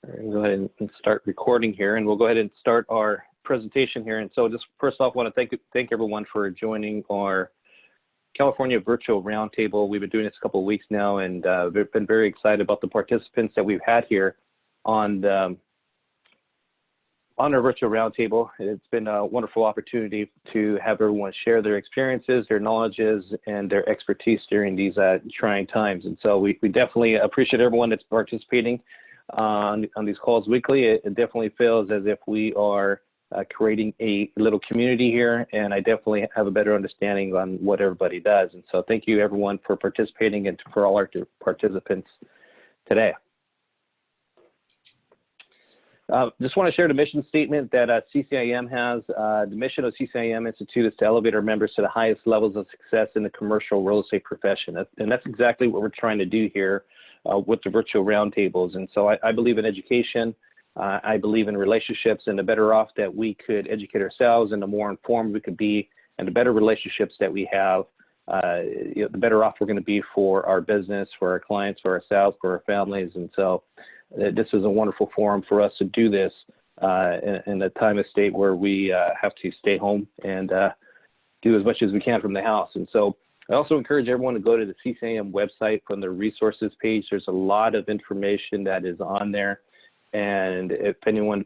Go ahead and start recording here, and we'll go ahead and start our presentation here. And so just first off, I want to thank everyone for joining our California Virtual Roundtable. We've been doing this a couple of weeks now, and we've been very excited about the participants that we've had here on our Virtual Roundtable. It's been a wonderful opportunity to have everyone share their experiences, their knowledges, and their expertise during these trying times. And so we definitely appreciate everyone that's participating on these calls weekly. It definitely feels as if we are creating a little community here, and I definitely have a better understanding on what everybody does. And so thank you everyone for participating and for all our participants today. Just want to share the mission statement that CCIM has. The mission of CCIM Institute is to elevate our members to the highest levels of success in the commercial real estate profession. And that's exactly what we're trying to do here with the virtual roundtables. And so I believe in education. I believe in relationships, and the better off that we could educate ourselves and the more informed we could be and the better relationships that we have, the better off we're going to be for our business, for our clients, for ourselves, for our families. And so this is a wonderful forum for us to do this in a time of state where we have to stay home and do as much as we can from the house. And so I also encourage everyone to go to the CCIM website from the resources page. There's a lot of information that is on there. And if anyone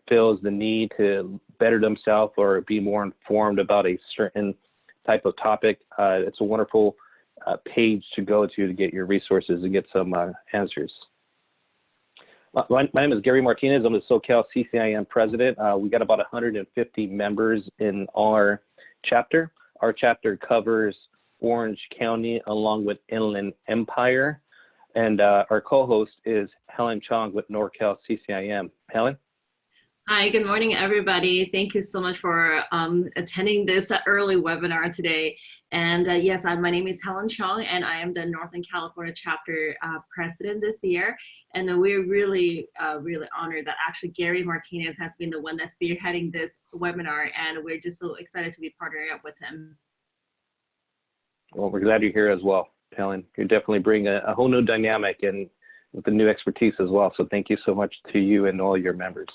feels the need to better themselves or be more informed about a certain type of topic, it's a wonderful page to go to get your resources and get some answers. My name is Gary Martinez. I'm the SoCal CCIM president. We got about 150 members in our chapter. Our chapter covers Orange County along with Inland Empire. And our co-host is Helen Chong with NorCal CCIM. Helen? Hi, good morning, everybody. Thank you so much for attending this early webinar today. And yes, my name is Helen Chong, and I am the Northern California chapter president this year. And we're really, really honored that actually Gary Martinez has been the one that's spearheading this webinar, and we're just so excited to be partnering up with him. Well, we're glad you're here as well, Helen. You definitely bring a whole new dynamic and with the new expertise as well. So thank you so much to you and all your members.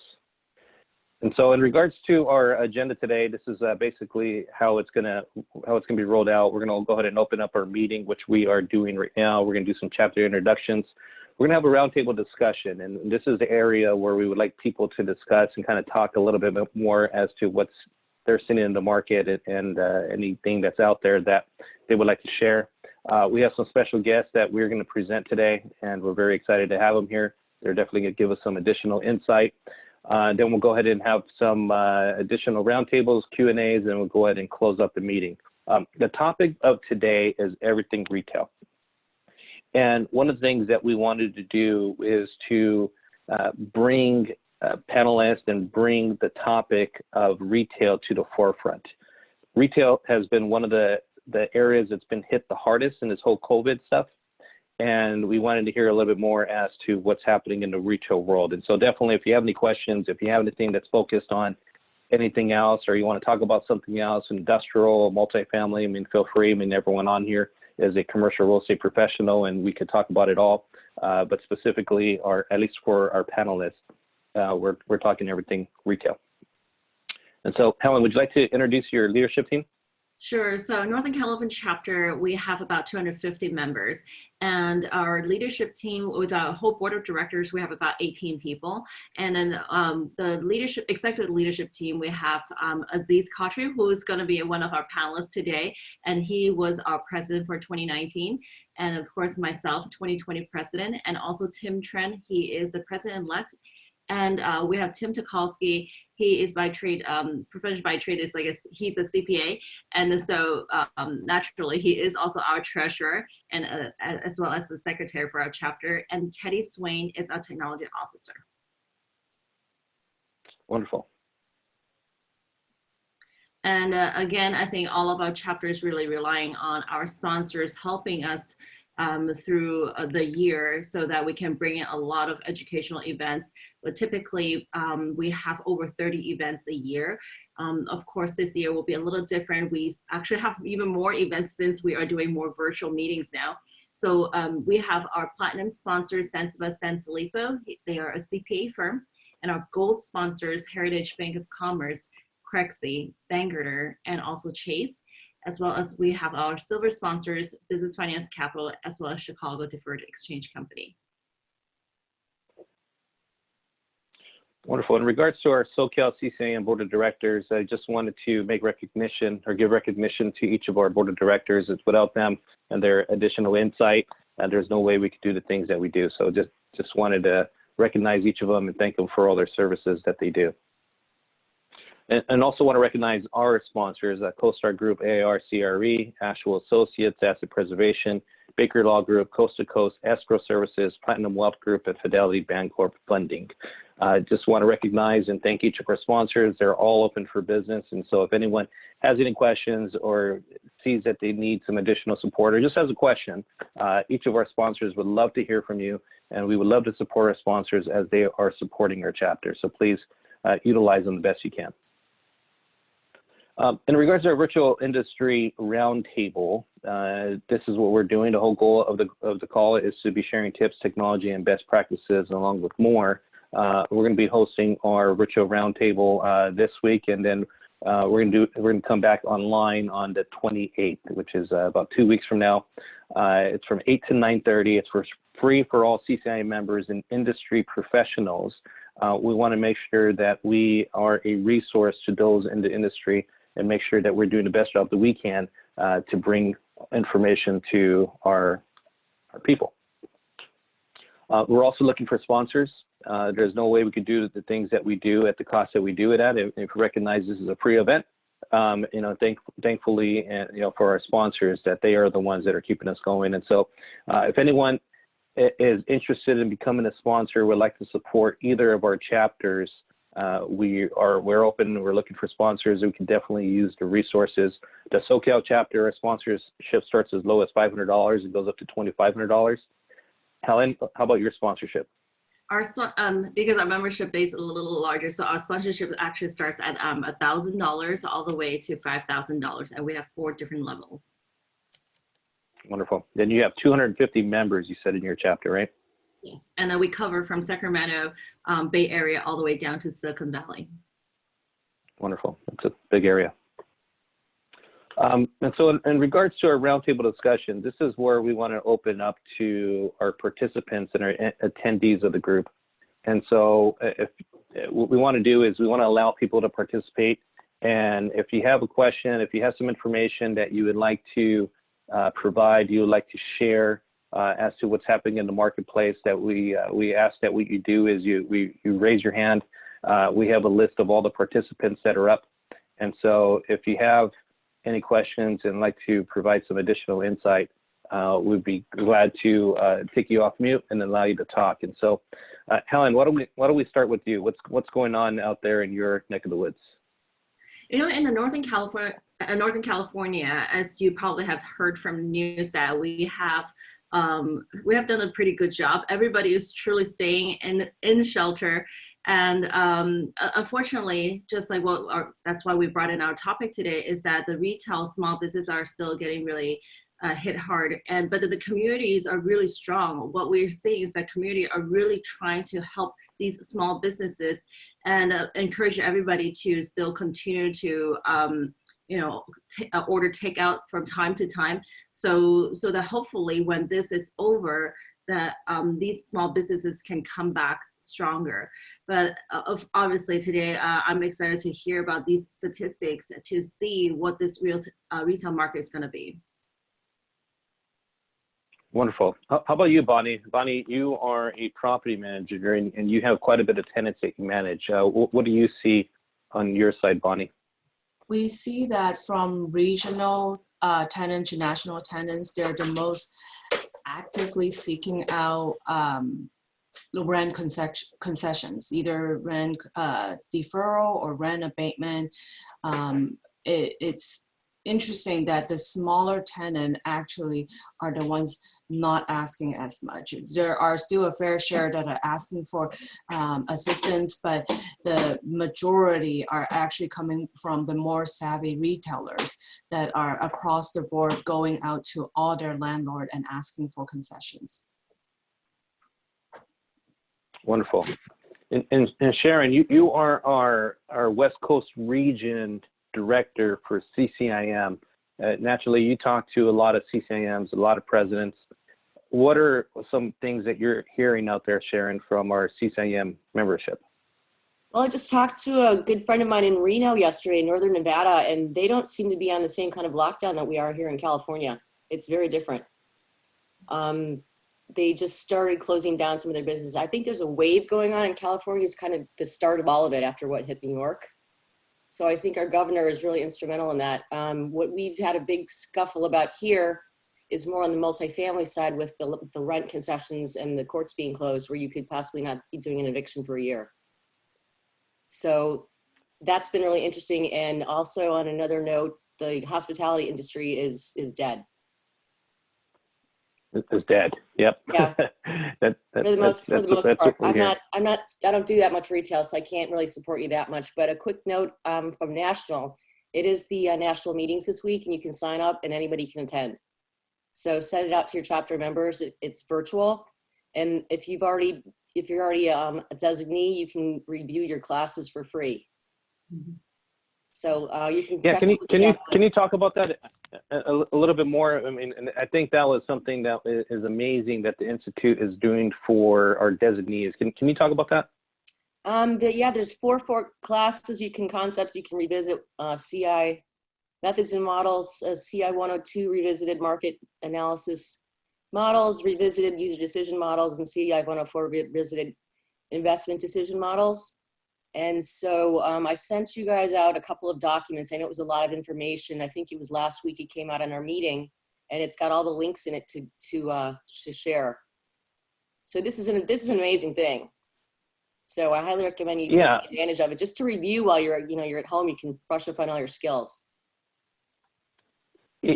And so in regards to our agenda today, this is basically how it's gonna be rolled out. We're gonna go ahead and open up our meeting, which we are doing right now. We're gonna do some chapter introductions. We're gonna have a roundtable discussion, and this is the area where we would like people to discuss and kind of talk a little bit more as to what's they're seeing in the market and anything that's out there that they would like to share. We have some special guests that we're going to present today, and we're very excited to have them here. They're definitely going to give us some additional insight. Then we'll go ahead and have some additional roundtables, Q&As, and we'll go ahead and close up the meeting. The topic of today is everything retail. And one of the things that we wanted to do is to bring panelists and bring the topic of retail to the forefront. Retail has been one of the areas that's been hit the hardest in this whole COVID stuff. And we wanted to hear a little bit more as to what's happening in the retail world. And so definitely, if you have any questions, if you have anything that's focused on anything else, or you want to talk about something else, industrial, multifamily, I mean, feel free. I mean, everyone on here is a commercial real estate professional, and we could talk about it all. But specifically, or at least for our panelists, we're talking everything retail. And so, Helen, would you like to introduce your leadership team? Sure. So Northern California chapter, we have about 250 members, and our leadership team with our whole board of directors, we have about 18 people. And then the executive leadership team, we have Aziz, Khatri, who is going to be one of our panelists today, and he was our president for 2019. And of course, myself, 2020 president, and also Tim Tren, he is the president-elect. And we have Tim Tukalski. He is by trade, profession by trade is he's a CPA. And so naturally, he is also our treasurer and as well as the secretary for our chapter. And Teddy Swain is our technology officer. Wonderful. And again, I think all of our chapters really relying on our sponsors helping us through the year so that we can bring in a lot of educational events. But typically, we have over 30 events a year. Of course, this year will be a little different. We actually have even more events since we are doing more virtual meetings now. So we have our platinum sponsors, Sansiba San Filippo. They are a CPA firm. And our gold sponsors, Heritage Bank of Commerce, Crexie, Vanguard, and also Chase, as well as we have our silver sponsors, Business Finance Capital, as well as Chicago Deferred Exchange Company. Wonderful. In regards to our SoCal CCIM Board of Directors, I just wanted to make recognition or give recognition to each of our Board of Directors. It's without them and their additional insight, there's no way we could do the things that we do. So just wanted to recognize each of them and thank them for all their services that they do. And also want to recognize our sponsors, CoStar Group, AAR CRE, Asheville Associates, Asset Preservation, Baker Law Group, Coast to Coast Escrow Services, Platinum Wealth Group, and Fidelity Bancorp Funding. Just want to recognize and thank each of our sponsors. They're all open for business. And so if anyone has any questions or sees that they need some additional support or just has a question, each of our sponsors would love to hear from you. And we would love to support our sponsors as they are supporting our chapter. So please utilize them the best you can. In regards to our virtual industry roundtable, this is what we're doing. The whole goal of the call is to be sharing tips, technology, and best practices, along with more. We're going to be hosting our virtual roundtable this week, and then we're going to come back online on the 28th, which is about 2 weeks from now. It's from 8 to 9:30. It's free for all CCIM members and industry professionals. We want to make sure that we are a resource to those in the industry and make sure that we're doing the best job that we can to bring information to our people. We're also looking for sponsors. There's no way we could do the things that we do at the cost that we do it at if we recognize this is a free event. Thankfully, for our sponsors that they are the ones that are keeping us going. And so if anyone is interested in becoming a sponsor, would like to support either of our chapters, we're open. We're looking for sponsors. We can definitely use the resources. The SoCal chapter, our sponsorship starts as low as $500. It goes up to $2,500. Helen, how about your sponsorship? Because our membership base is a little larger, so our sponsorship actually starts at $1,000 all the way to $5,000, and we have 4 different levels. Wonderful. Then you have 250 members, you said, in your chapter, right? Yes, and then we cover from Sacramento, Bay Area, all the way down to Silicon Valley. Wonderful. That's a big area. And so in regards to our roundtable discussion, this is where we want to open up to our participants and our attendees of the group. And so what we want to do is we want to allow people to participate. And if you have a question, if you have some information that you would like to provide, you would like to share as to what's happening in the marketplace, that we ask that what you do is you raise your hand. We have a list of all the participants that are up. And so if you have any questions and like to provide some additional insight, we'd be glad to take you off mute and allow you to talk. And so, Helen, why don't we start with you? What's going on out there in your neck of the woods? In the Northern California, as you probably have heard from news, that we have done a pretty good job. Everybody is truly staying in shelter. And unfortunately, just like that's why we brought in our topic today, is that the retail small businesses are still getting really hit hard. But the communities are really strong. What we're seeing is that community are really trying to help these small businesses and encourage everybody to still continue to order takeout from time to time. So that hopefully when this is over, that these small businesses can come back stronger. But obviously today, I'm excited to hear about these statistics to see what this retail market is going to be. Wonderful. How about you, Bonnie? Bonnie, you are a property manager and you have quite a bit of tenants that you manage. What do you see on your side, Bonnie? We see that from regional tenants to national tenants, they're the most actively seeking out rent concessions, either rent deferral or rent abatement. It's interesting that the smaller tenant actually are the ones not asking as much. There are still a fair share that are asking for assistance, but the majority are actually coming from the more savvy retailers that are across the board going out to all their landlord and asking for concessions. Wonderful. And Sharon, you are our West Coast region director for CCIM. Naturally, you talk to a lot of CCIMs, a lot of presidents. What are some things that you're hearing out there, Sharon, from our CCIM membership? Well, I just talked to a good friend of mine in Reno yesterday, Northern Nevada, and they don't seem to be on the same kind of lockdown that we are here in California. It's very different. They just started closing down some of their businesses. I think there's a wave going on in California. It's kind of the start of all of it after what hit New York. So I think our governor is really instrumental in that. What we've had a big scuffle about here is more on the multifamily side with the rent concessions and the courts being closed, where you could possibly not be doing an eviction for a year. So that's been really interesting. And also on another note, the hospitality industry is dead. Is dead. Yep. Yeah. For the most part. I don't do that much retail, so I can't really support you that much. But a quick note from National, it is the national meetings this week, and you can sign up and anybody can attend. So send it out to your chapter members. It's virtual. And if you're already a designee, you can review your classes for free. Mm-hmm. So you can. Yeah, can you talk about that a little bit more? I mean, and I think that was something that is amazing that the Institute is doing for our designees. Can you talk about that? There's four classes concepts you can revisit. CI methods and models, CI 102 revisited market analysis models, revisited user decision models, and CI 104 revisited investment decision models. And so I sent you guys out a couple of documents. I know it was a lot of information. I think it was last week it came out in our meeting, and it's got all the links in it to share. So this is an amazing thing. So I highly recommend you take advantage of it, just to review while you're at home. You can brush up on all your skills.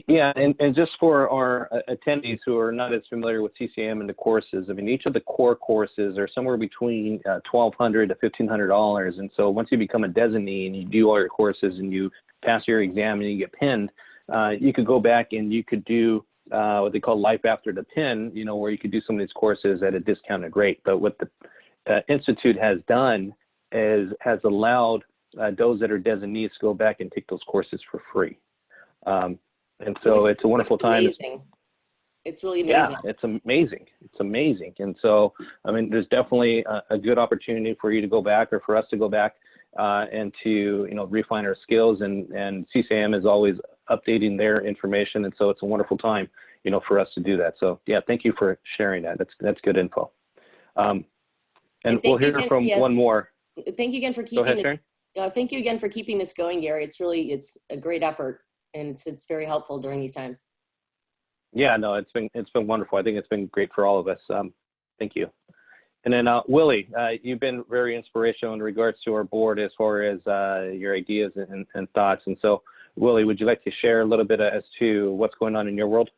Yeah, and just for our attendees who are not as familiar with CCIM and the courses, I mean, each of the core courses are somewhere between $1,200 to $1,500. And so once you become a designee and you do all your courses and you pass your exam and you get pinned, you could go back and you could do what they call life after the pin, where you could do some of these courses at a discounted rate. But what the Institute has done has allowed those that are designees to go back and take those courses for free. And so it's a wonderful time. It's really amazing. Yeah, it's amazing. It's amazing. And so, I mean, there's definitely a good opportunity for you to go back, or for us to go back and to, refine our skills. And CCIM is always updating their information. And so it's a wonderful time, for us to do that. So yeah, thank you for sharing that. That's good info. And we'll hear from one more. Thank you again for keeping. Go ahead, Sharon. Thank you again for keeping this going, Gary. It's a great effort. And it's very helpful during these times. Yeah, no, it's been wonderful. I think it's been great for all of us. Thank you. And then Willie, you've been very inspirational in regards to our board as far as your ideas and thoughts. And so, Willie, would you like to share a little bit as to what's going on in your world?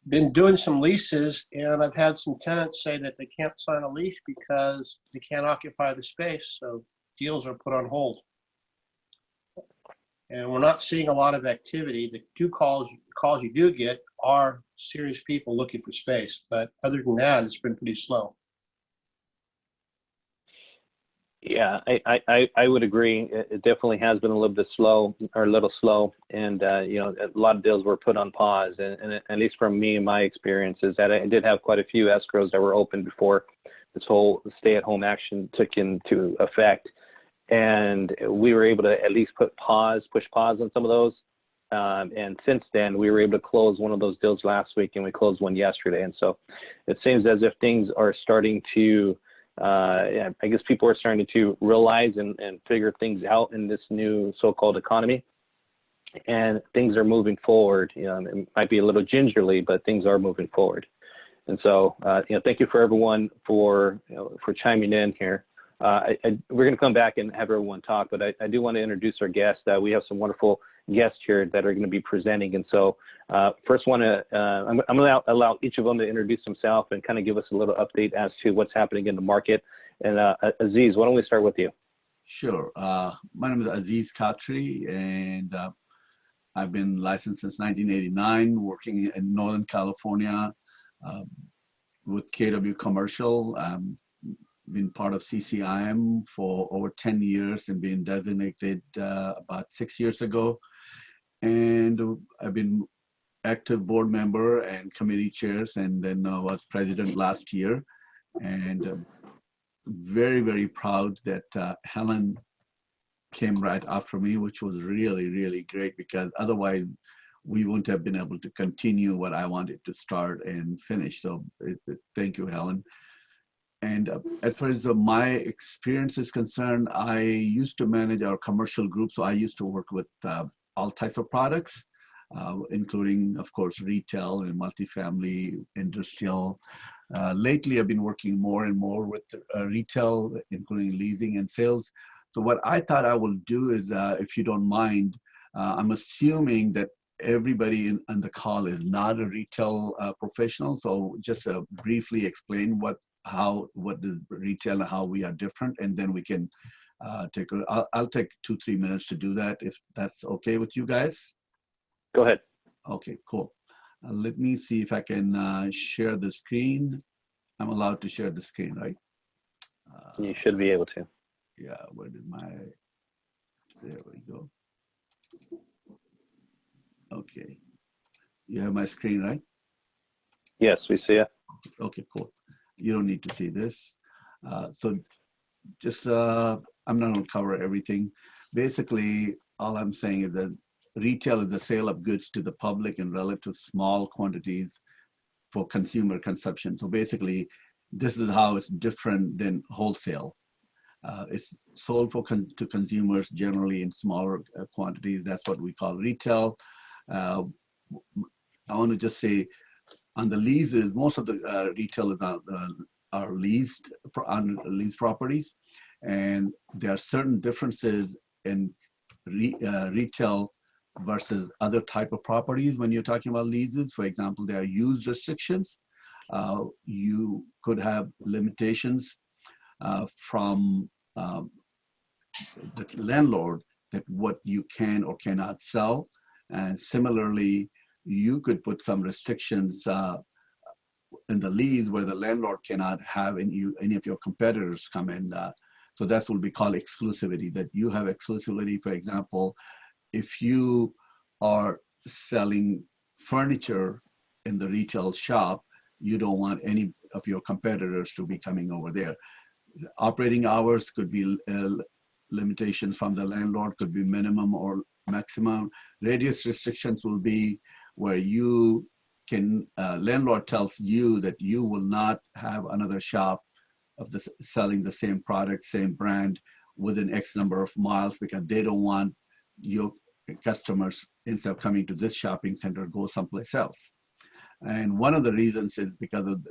Been doing some leases, and I've had some tenants say that they can't sign a lease because they can't occupy the space. So deals are put on hold. And we're not seeing a lot of activity. The calls you do get are serious people looking for space. But other than that, it's been pretty slow. Yeah, I would agree. It definitely has been a little slow. And, a lot of deals were put on pause. And at least from me and my experience is that I did have quite a few escrows that were open before this whole stay-at-home action took into effect. And we were able to at least push pause on some of those. And since then, we were able to close one of those deals last week, and we closed one yesterday. And so it seems as if things are starting to, I guess people are starting to realize and figure things out in this new so-called economy. And things are moving forward. It might be a little gingerly, but things are moving forward. And so, thank you for everyone for chiming in here. We're going to come back and have everyone talk, but I do want to introduce our guest. We have some wonderful guests here that are going to be presenting. And so first I'm going to allow each of them to introduce themselves and kind of give us a little update as to what's happening in the market. And Aziz, why don't we start with you? Sure. My name is Aziz Khatri, and I've been licensed since 1989, working in Northern California with KW Commercial. Been part of CCIM for over 10 years and been designated about 6 years ago. And I've been active board member and committee chairs, and then was president last year. And very, very proud that Helen came right after me, which was really, really great, because otherwise we wouldn't have been able to continue what I wanted to start and finish. So thank you, Helen. And as far as my experience is concerned, I used to manage our commercial group. So I used to work with all types of products, including, of course, retail and multifamily, industrial. Lately, I've been working more and more with retail, including leasing and sales. So what I thought I will do is, if you don't mind, I'm assuming that everybody on the call is not a retail professional. So just briefly explain what is retail and how we are different, and then we can I'll take 2-3 minutes to do that, if that's okay with you guys. Go ahead. Okay, cool. Let me see if I can share the screen. I'm allowed to share the screen, right? You should be able to. Yeah, where did there we go. Okay, you have my screen, right? Yes, we see it. Okay, cool. You don't need to see this. So just, I'm not gonna cover everything. Basically, all I'm saying is that retail is the sale of goods to the public in relative small quantities for consumer consumption. So basically, this is how it's different than wholesale. It's sold to consumers generally in smaller quantities. That's what we call retail. I want to just say, on the leases, most of the retail are leased on leased properties, and there are certain differences in retail versus other type of properties when you're talking about leases. For example, there are use restrictions. You could have limitations from the landlord that what you can or cannot sell. And similarly, you could put some restrictions in the lease where the landlord cannot have any of your competitors come in. So that's what we call exclusivity, that you have exclusivity. For example, if you are selling furniture in the retail shop, you don't want any of your competitors to be coming over there. Operating hours could be limitations from the landlord, could be minimum or maximum. Radius restrictions will be where you can, landlord tells you that you will not have another shop of selling the same product, same brand within X number of miles, because they don't want your customers, instead of coming to this shopping center, go someplace else. And one of the reasons is because of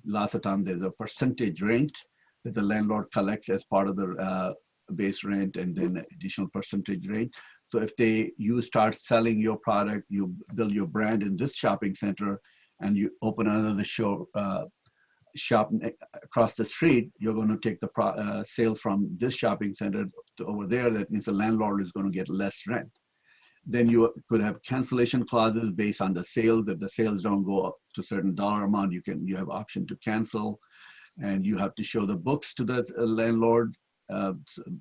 lots of times there's a percentage rent that the landlord collects as part of the base rent, and then additional percentage rent. So if you start selling your product, you build your brand in this shopping center, and you open another shop across the street, you're going to take the sales from this shopping center to over there. That means the landlord is going to get less rent. Then you could have cancellation clauses based on the sales. If the sales don't go up to a certain dollar amount, you have option to cancel, and you have to show the books to the landlord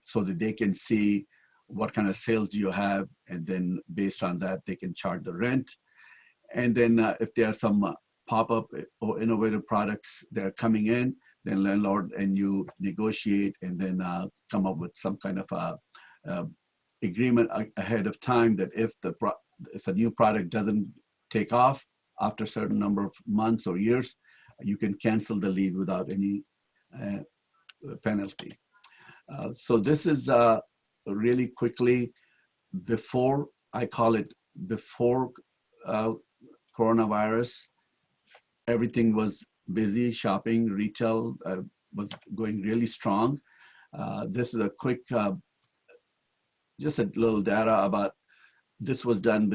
so that they can see what kind of sales you have, and then based on that, they can charge the rent. And then if there are some pop-up or innovative products that are coming in, then landlord and you negotiate, and then come up with some kind of agreement ahead of time that if a new product doesn't take off after a certain number of months or years, you can cancel the lease without any penalty. So this is really quickly before, I call it before coronavirus, everything was busy. Shopping, retail was going really strong. This is a quick, just a little data about this was done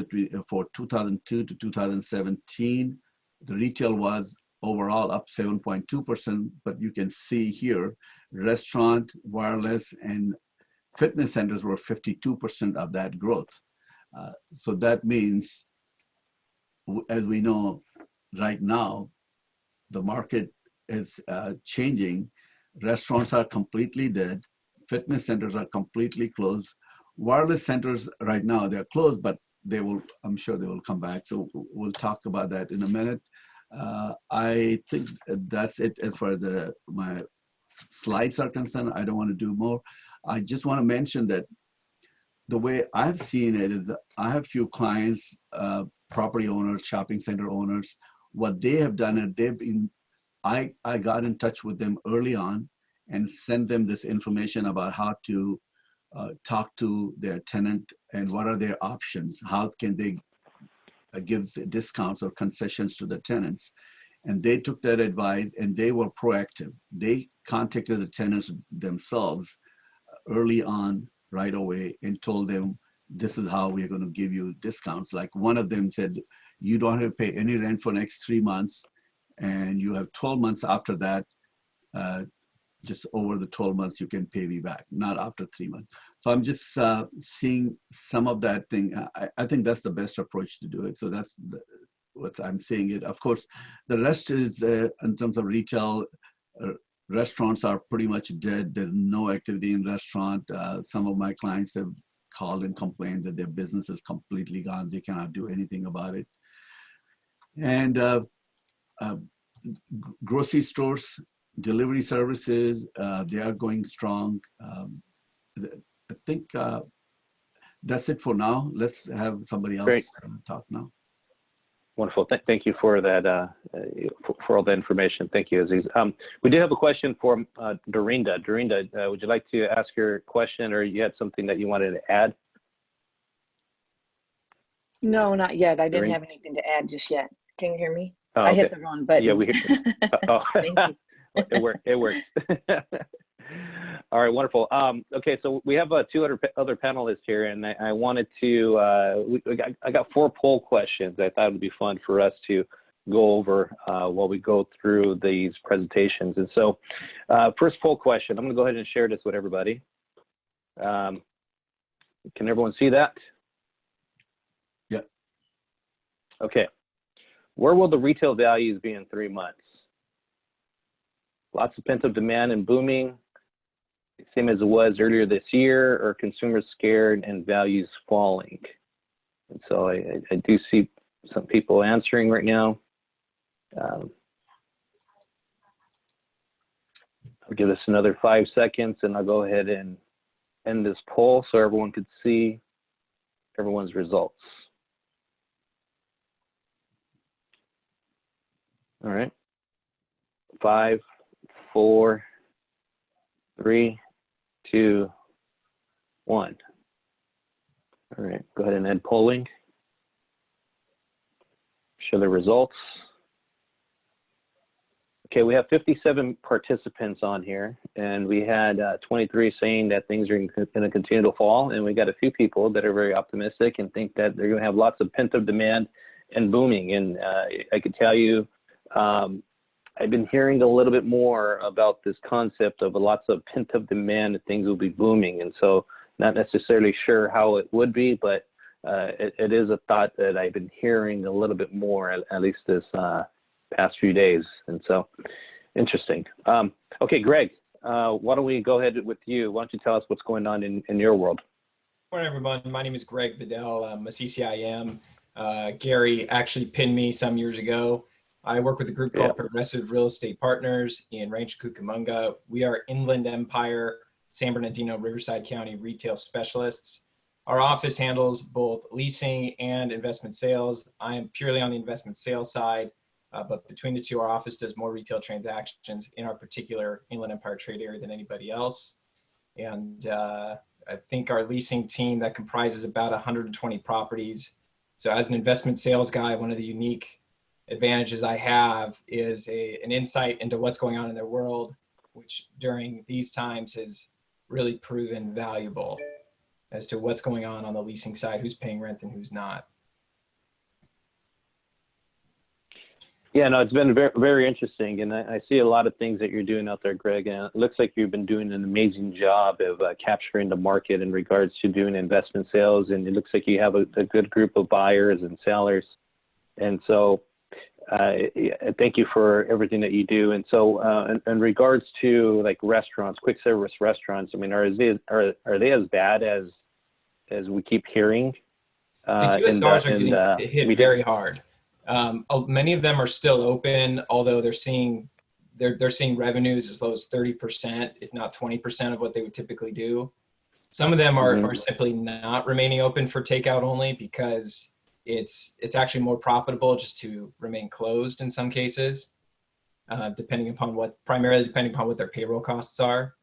for 2002 to 2017. The retail was overall up 7.2%, but you can see here, restaurant, wireless, and fitness centers were 52% of that growth. So that means, as we know right now, the market is changing. Restaurants are completely dead. Fitness centers are completely closed. Wireless centers right now, they're closed, but they will, I'm sure they will come back. So we'll talk about that in a minute. I think that's it as far as my slides are concerned. I don't want to do more. I just want to mention that the way I've seen it is I have few clients, property owners, shopping center owners. What they have done is they've been, I got in touch with them early on and sent them this information about how to talk to their tenant and what are their options. How can they give discounts or concessions to the tenants? And they took that advice and they were proactive. They contacted the tenants themselves early on, right away, and told them, this is how we're going to give you discounts. Like one of them said, you don't have to pay any rent for the next 3 months, and you have 12 months after that. Just over the 12 months, you can pay me back, not after 3 months. So I'm just seeing some of that thing. I think that's the best approach to do it. So that's what I'm seeing it. Of course, the rest is in terms of retail, restaurants are pretty much dead. There's no activity in restaurant. Some of my clients have called and complained that their business is completely gone. They cannot do anything about it. And grocery stores, delivery services, they are going strong. I think that's it for now. Let's have somebody else talk now. Wonderful. Thank you for that, for all the information. Thank you, Aziz. We do have a question for Dorinda. Dorinda, would you like to ask your question, or you had something that you wanted to add? No, not yet. I didn't Dorinda? have anything to add just yet. Can you hear me? Oh, I okay. hit the wrong button. Yeah, we hear you. Oh. Thank you. It worked. It worked. All right, wonderful. Okay, so we have 2 other panelists here, and I wanted to. I got 4 poll questions. I thought it would be fun for us to go over while we go through these presentations. And so, first poll question. I'm going to go ahead and share this with everybody. Can everyone see that? Yeah. Okay. Where will the retail values be in 3 months? Lots of pent-up demand and booming, same as it was earlier this year, or consumers scared and values falling? And so I do see some people answering right now. I'll give this another 5 seconds, and I'll go ahead and end this poll so everyone could see everyone's results. All right. 5, 4, 3, 2, 1. All right, go ahead and end polling. Show the results. Okay, we have 57 participants on here, and we had 23 saying that things are going to continue to fall, and we got a few people that are very optimistic and think that they're going to have lots of pent-up demand and booming. And I could tell you, I've been hearing a little bit more about this concept of lots of pent-up demand and things will be booming. And so not necessarily sure how it would be, but it is a thought that I've been hearing a little bit more, at least this past few days. And so interesting. Okay, Greg, why don't we go ahead with you? Why don't you tell us what's going on in your world? Good morning, everyone. My name is Greg Bedell. I'm a CCIM. Gary actually pinned me some years ago. I work with a group called Progressive Real Estate Partners in Rancho Cucamonga. We are Inland Empire, San Bernardino, Riverside County retail specialists. Our office handles both leasing and investment sales. I am purely on the investment sales side, but between the two, our office does more retail transactions in our particular Inland Empire trade area than anybody else. And I think our leasing team that comprises about 120 properties. So as an investment sales guy, one of the unique advantages I have is an insight into what's going on in their world, which during these times has really proven valuable. as to what's going on the leasing side, who's paying rent and who's not. Yeah, no, it's been very, very interesting, and I see a lot of things that you're doing out there, Greg, and it looks like you've been doing an amazing job of capturing the market in regards to doing investment sales, and it looks like you have a good group of buyers and sellers, and so thank you for everything that you do. And so in regards to like restaurants, quick service restaurants, I mean, are they as bad as we keep hearing? The QSRs are getting hit very hard. Many of them are still open, although they're seeing revenues as low as 30%, if not 20% of what they would typically do. Some of them are simply not remaining open for takeout only because it's actually more profitable just to remain closed in some cases, primarily depending upon what their payroll costs are.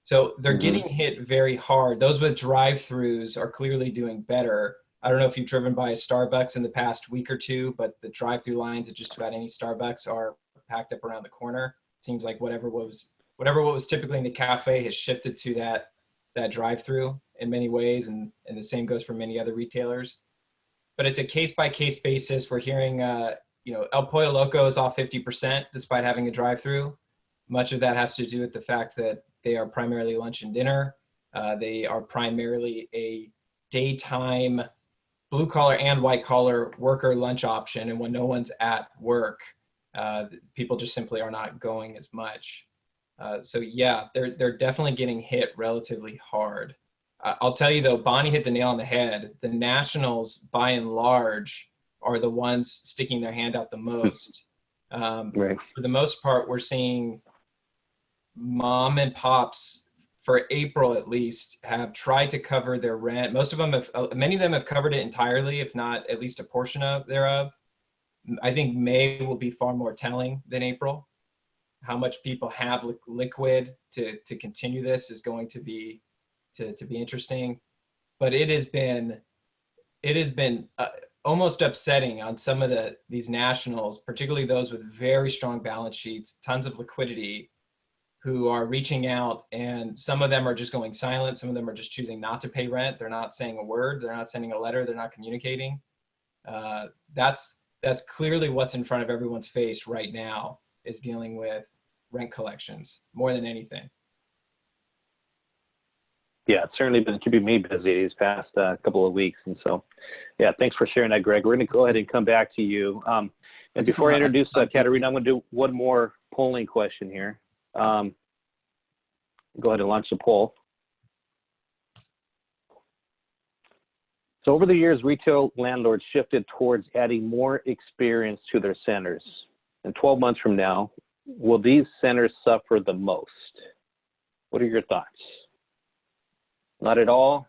So they're getting hit very hard. Those with drive-throughs are clearly doing better. I don't know if you've driven by a Starbucks in the past week or two, but the drive-through lines at just about any Starbucks are packed up around the corner. It seems like whatever what was typically in the cafe has shifted to that drive-through in many ways, and the same goes for many other retailers. But it's a case-by-case basis. We're hearing, El Pollo Loco is off 50% despite having a drive-through. Much of that has to do with the fact that they are primarily lunch and dinner. They are primarily a daytime blue-collar and white-collar worker lunch option. And when no one's at work, people just simply are not going as much. So yeah, they're definitely getting hit relatively hard. I'll tell you though, Bonnie hit the nail on the head. The nationals, by and large, are the ones sticking their hand out the most. Right. For the most part, we're seeing mom and pops, for April at least, have tried to cover their rent. Most of them many of them have covered it entirely, if not at least a portion thereof. I think May will be far more telling than April. How much people have liquid to continue this is going to be interesting. But it has been almost upsetting on some of these nationals, particularly those with very strong balance sheets, tons of liquidity, who are reaching out, and some of them are just going silent. Some of them are just choosing not to pay rent. They're not saying a word. They're not sending a letter. They're not communicating. That's clearly what's in front of everyone's face right now, is dealing with rent collections more than anything. Yeah, it's certainly been keeping me busy these past couple of weeks. And so, yeah, thanks for sharing that, Greg. We're going to go ahead and come back to you. And before I introduce Katerina, I'm going to do one more polling question here. Go ahead and launch the poll. So over the years, retail landlords shifted towards adding more experience to their centers. And 12 months from now, will these centers suffer the most? What are your thoughts? Not at all.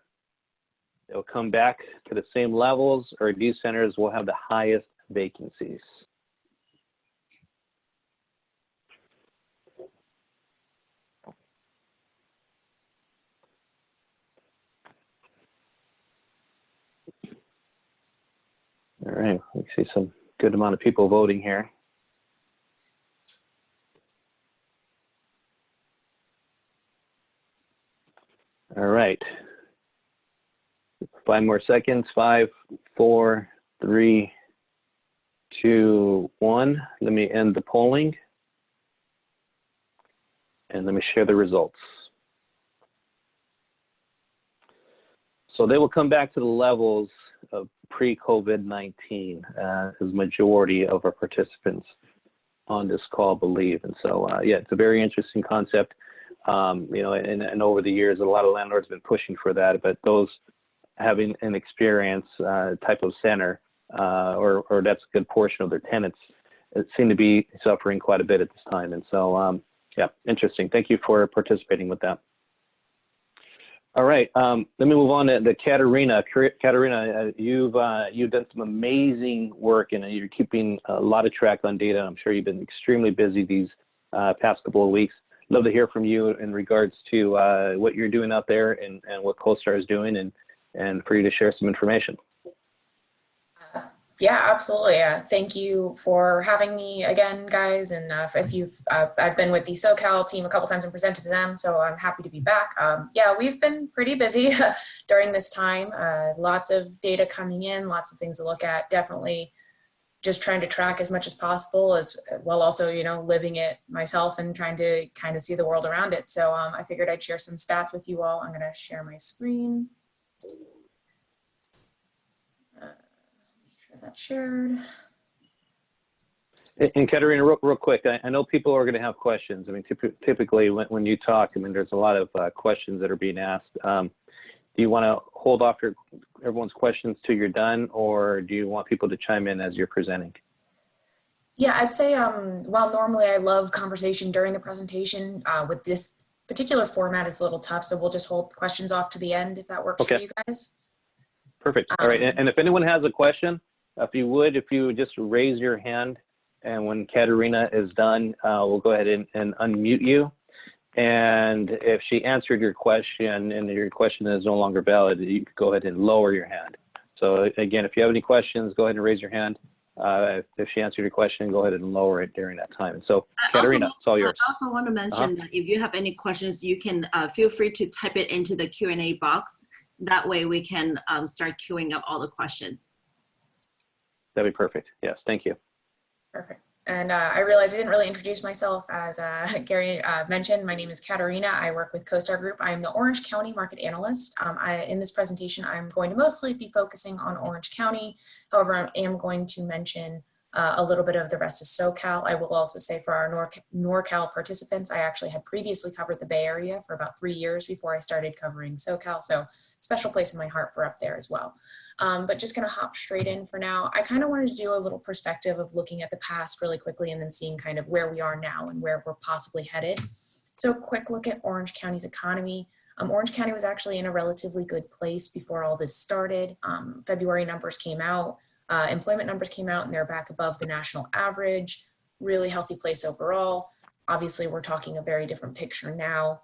They'll come back to the same levels, or these centers will have the highest vacancies. All right, we see some good amount of people voting here. All right. 5 more seconds. 5, 4, 3, 2, 1. Let me end the polling. And let me share the results. So they will come back to the levels of pre-COVID-19, as majority of our participants on this call believe. And so, yeah, it's a very interesting concept. And over the years, a lot of landlords have been pushing for that, but those having an experience type of center, or that's a good portion of their tenants, seem to be suffering quite a bit at this time. And so, yeah, interesting. Thank you for participating with that. All right, let me move on to Katerina. Katerina, you've done some amazing work, and you're keeping a lot of track on data. I'm sure you've been extremely busy these past couple of weeks. Love to hear from you in regards to what you're doing out there and what CoStar is doing, and for you to share some information. Yeah, absolutely. Thank you for having me again, guys. And if you've, I've been with the SoCal team a couple times and presented to them, so I'm happy to be back. Yeah, we've been pretty busy during this time. Lots of data coming in, lots of things to look at. Definitely just trying to track as much as possible, as well also, you know, living it myself and trying to kind of see the world around it. So I figured I'd share some stats with you all. I'm going to share my screen. That's shared. And Katerina, real quick, I know people are going to have questions. I mean, typically when you talk, I mean, there's a lot of questions that are being asked. Do you want to hold off everyone's questions till you're done, or do you want people to chime in as you're presenting? Yeah, I'd say, while normally I love conversation during the presentation, with this particular format, it's a little tough. So we'll just hold questions off to the end if that works for you guys. Perfect. All right. And if anyone has a question, if you would just raise your hand, and when Katerina is done, we'll go ahead and unmute you. And if she answered your question and your question is no longer valid, you can go ahead and lower your hand. So again, if you have any questions, go ahead and raise your hand. If she answered your question, go ahead and lower it during that time. And so, Katerina, it's all yours. I also want to mention that if you have any questions, you can feel free to type it into the Q&A box. That way we can start queuing up all the questions. That'd be perfect. Yes, thank you. Perfect. And I realized I didn't really introduce myself. As Gary mentioned, my name is Katerina. I work with CoStar Group. I'm the Orange County Market Analyst. In this presentation, I'm going to mostly be focusing on Orange County. However, I am going to mention a little bit of the rest of SoCal. I will also say for our NorCal participants, I actually had previously covered the Bay Area for about 3 years before I started covering SoCal. So special place in my heart for up there as well. But just gonna hop straight in for now. I kind of wanted to do a little perspective of looking at the past really quickly and then seeing kind of where we are now and where we're possibly headed. So quick look at Orange County's economy. Orange County was actually in a relatively good place before all this started. February numbers came out. Employment numbers came out and they're back above the national average. Really healthy place overall. Obviously, we're talking a very different picture now.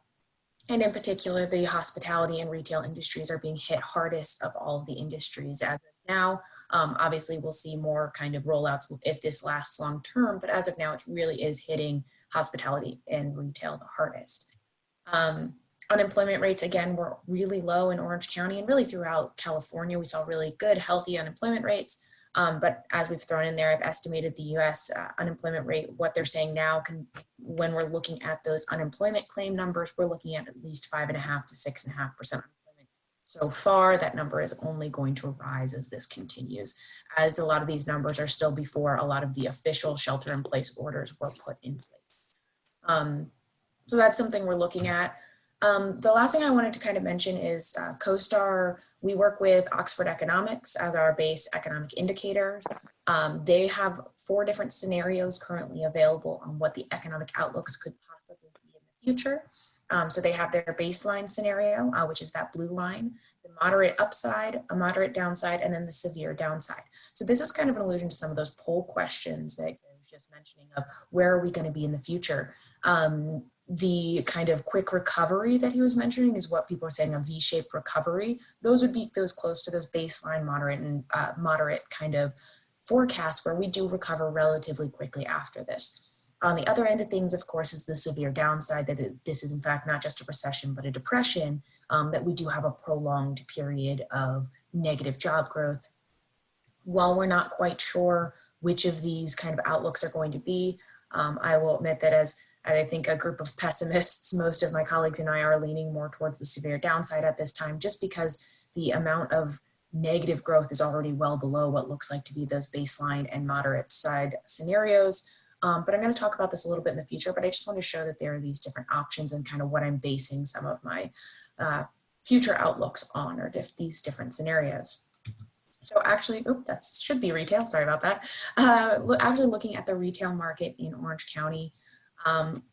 And in particular, the hospitality and retail industries are being hit hardest of all of the industries as of now. Obviously, we'll see more kind of rollouts if this lasts long term, but as of now, it really is hitting hospitality and retail the hardest. Unemployment rates, again, were really low in Orange County and really throughout California. We saw really good, healthy unemployment rates. But as we've thrown in there, I've estimated the US unemployment rate, what they're saying now, when we're looking at those unemployment claim numbers, we're looking at least 5.5% to 6.5% unemployment. So far, that number is only going to rise as this continues, as a lot of these numbers are still before a lot of the official shelter-in-place orders were put in place. So that's something we're looking at. The last thing I wanted to kind of mention is CoStar. We work with Oxford Economics as our base economic indicator. They have 4 different scenarios currently available on what the economic outlooks could possibly be in the future. So they have their baseline scenario, which is that blue line, the moderate upside, a moderate downside, and then the severe downside. So this is kind of an allusion to some of those poll questions that I was just mentioning of where are we going to be in the future. The kind of quick recovery that he was mentioning is what people are saying, a V-shaped recovery. Those would be those close to those baseline moderate and moderate kind of forecasts where we do recover relatively quickly after this. On the other end of things, of course, is the severe downside that this is in fact not just a recession, but a depression, that we do have a prolonged period of negative job growth. While we're not quite sure which of these kind of outlooks are going to be, I will admit that as I think a group of pessimists, most of my colleagues and I are leaning more towards the severe downside at this time, just because the amount of negative growth is already well below what looks like to be those baseline and moderate side scenarios. But I'm going to talk about this a little bit in the future, but I just want to show that there are these different options and kind of what I'm basing some of my future outlooks on, or these different scenarios. So actually, that should be retail, sorry about that. Actually looking at the retail market in Orange County,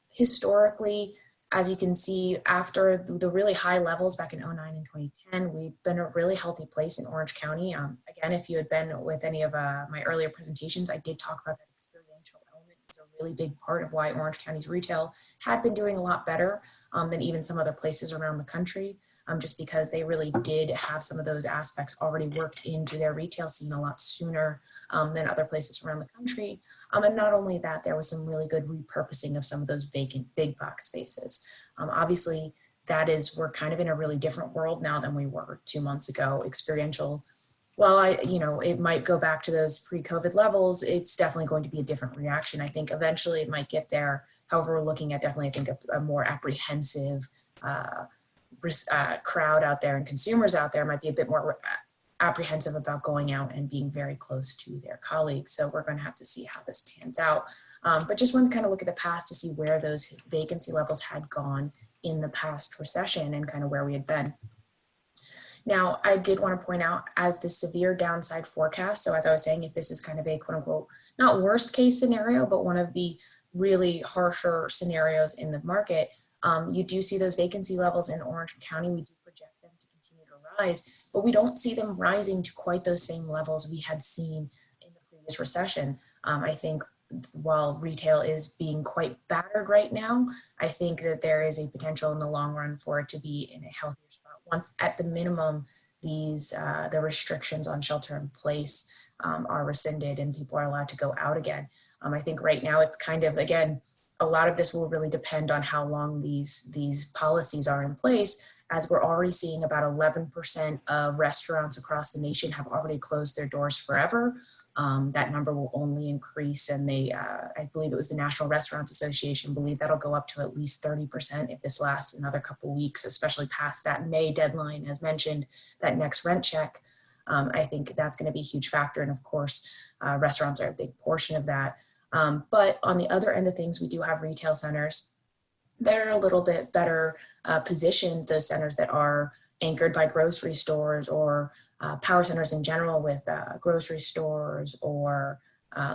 historically, as you can see, after the really high levels back in 2009 and 2010, we've been a really healthy place in Orange County. Again, if you had been with any of my earlier presentations, I did talk about that experiential element. It's a really big part of why Orange County's retail had been doing a lot better than even some other places around the country, just because they really did have some of those aspects already worked into their retail scene a lot sooner than other places around the country. And not only that, there was some really good repurposing of some of those vacant big box spaces. Obviously, we're kind of in a really different world now than we were 2 months ago. Experiential, well, it might go back to those pre-COVID levels. It's definitely going to be a different reaction. I think eventually it might get there. However, we're looking at definitely, I think, a more apprehensive crowd out there, and consumers out there might be a bit more apprehensive about going out and being very close to their colleagues. So we're going to have to see how this pans out. But just want to kind of look at the past to see where those vacancy levels had gone in the past recession and kind of where we had been. Now, I did want to point out, as the severe downside forecast, so as I was saying, if this is kind of a quote unquote, not worst case scenario, but one of the really harsher scenarios in the market, you do see those vacancy levels in Orange County. We do project them to continue to rise, but we don't see them rising to quite those same levels we had seen in the previous recession. I think while retail is being quite battered right now, I think that there is a potential in the long run for it to be in a healthier spot. Once at the minimum, the restrictions on shelter in place are rescinded and people are allowed to go out again. I think right now it's kind of, again, a lot of this will really depend on how long these policies are in place, as we're already seeing about 11% of restaurants across the nation have already closed their doors forever. That number will only increase, and I believe it was the National Restaurants Association, believe that'll go up to at least 30% if this lasts another couple of weeks, especially past that May deadline, as mentioned, that next rent check. I think that's going to be a huge factor, and of course, restaurants are a big portion of that. But on the other end of things, we do have retail centers that are a little bit better positioned, those centers that are anchored by grocery stores or power centers in general with grocery stores or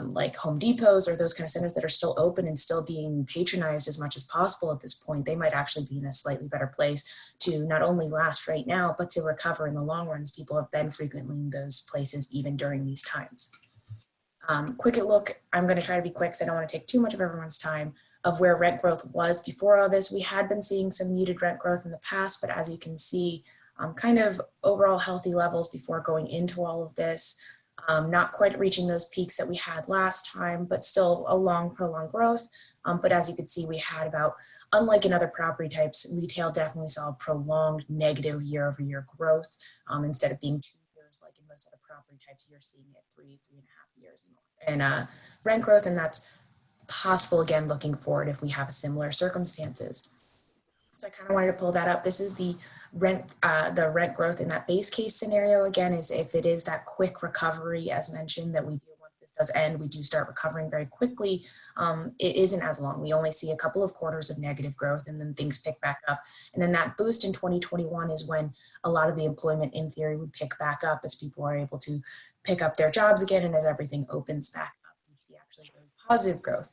like Home Depots or those kind of centers that are still open and still being patronized as much as possible at this point. They might actually be in a slightly better place to not only last right now, but to recover in the long run, as people have been frequently in those places even during these times. Quick look, I'm going to try to be quick because I don't want to take too much of everyone's time, of where rent growth was before all this. We had been seeing some muted rent growth in the past, but as you can see, kind of overall healthy levels before going into all of this. Not quite reaching those peaks that we had last time, but still a prolonged growth. But as you can see, we had unlike in other property types, retail definitely saw prolonged negative year-over-year growth. Instead of being 2 years like in most other property types, you're seeing it 3.5 years and rent growth, and that's possible again looking forward if we have similar circumstances. So I kind of wanted to pull that up. This is the rent growth in that base case scenario. Again, is if it is that quick recovery, as mentioned, that we do once this does end, we do start recovering very quickly. It isn't as long. We only see a couple of quarters of negative growth, and then things pick back up. And then that boost in 2021 is when a lot of the employment, in theory, would pick back up as people are able to pick up their jobs again, and as everything opens back up, we see actually very positive growth.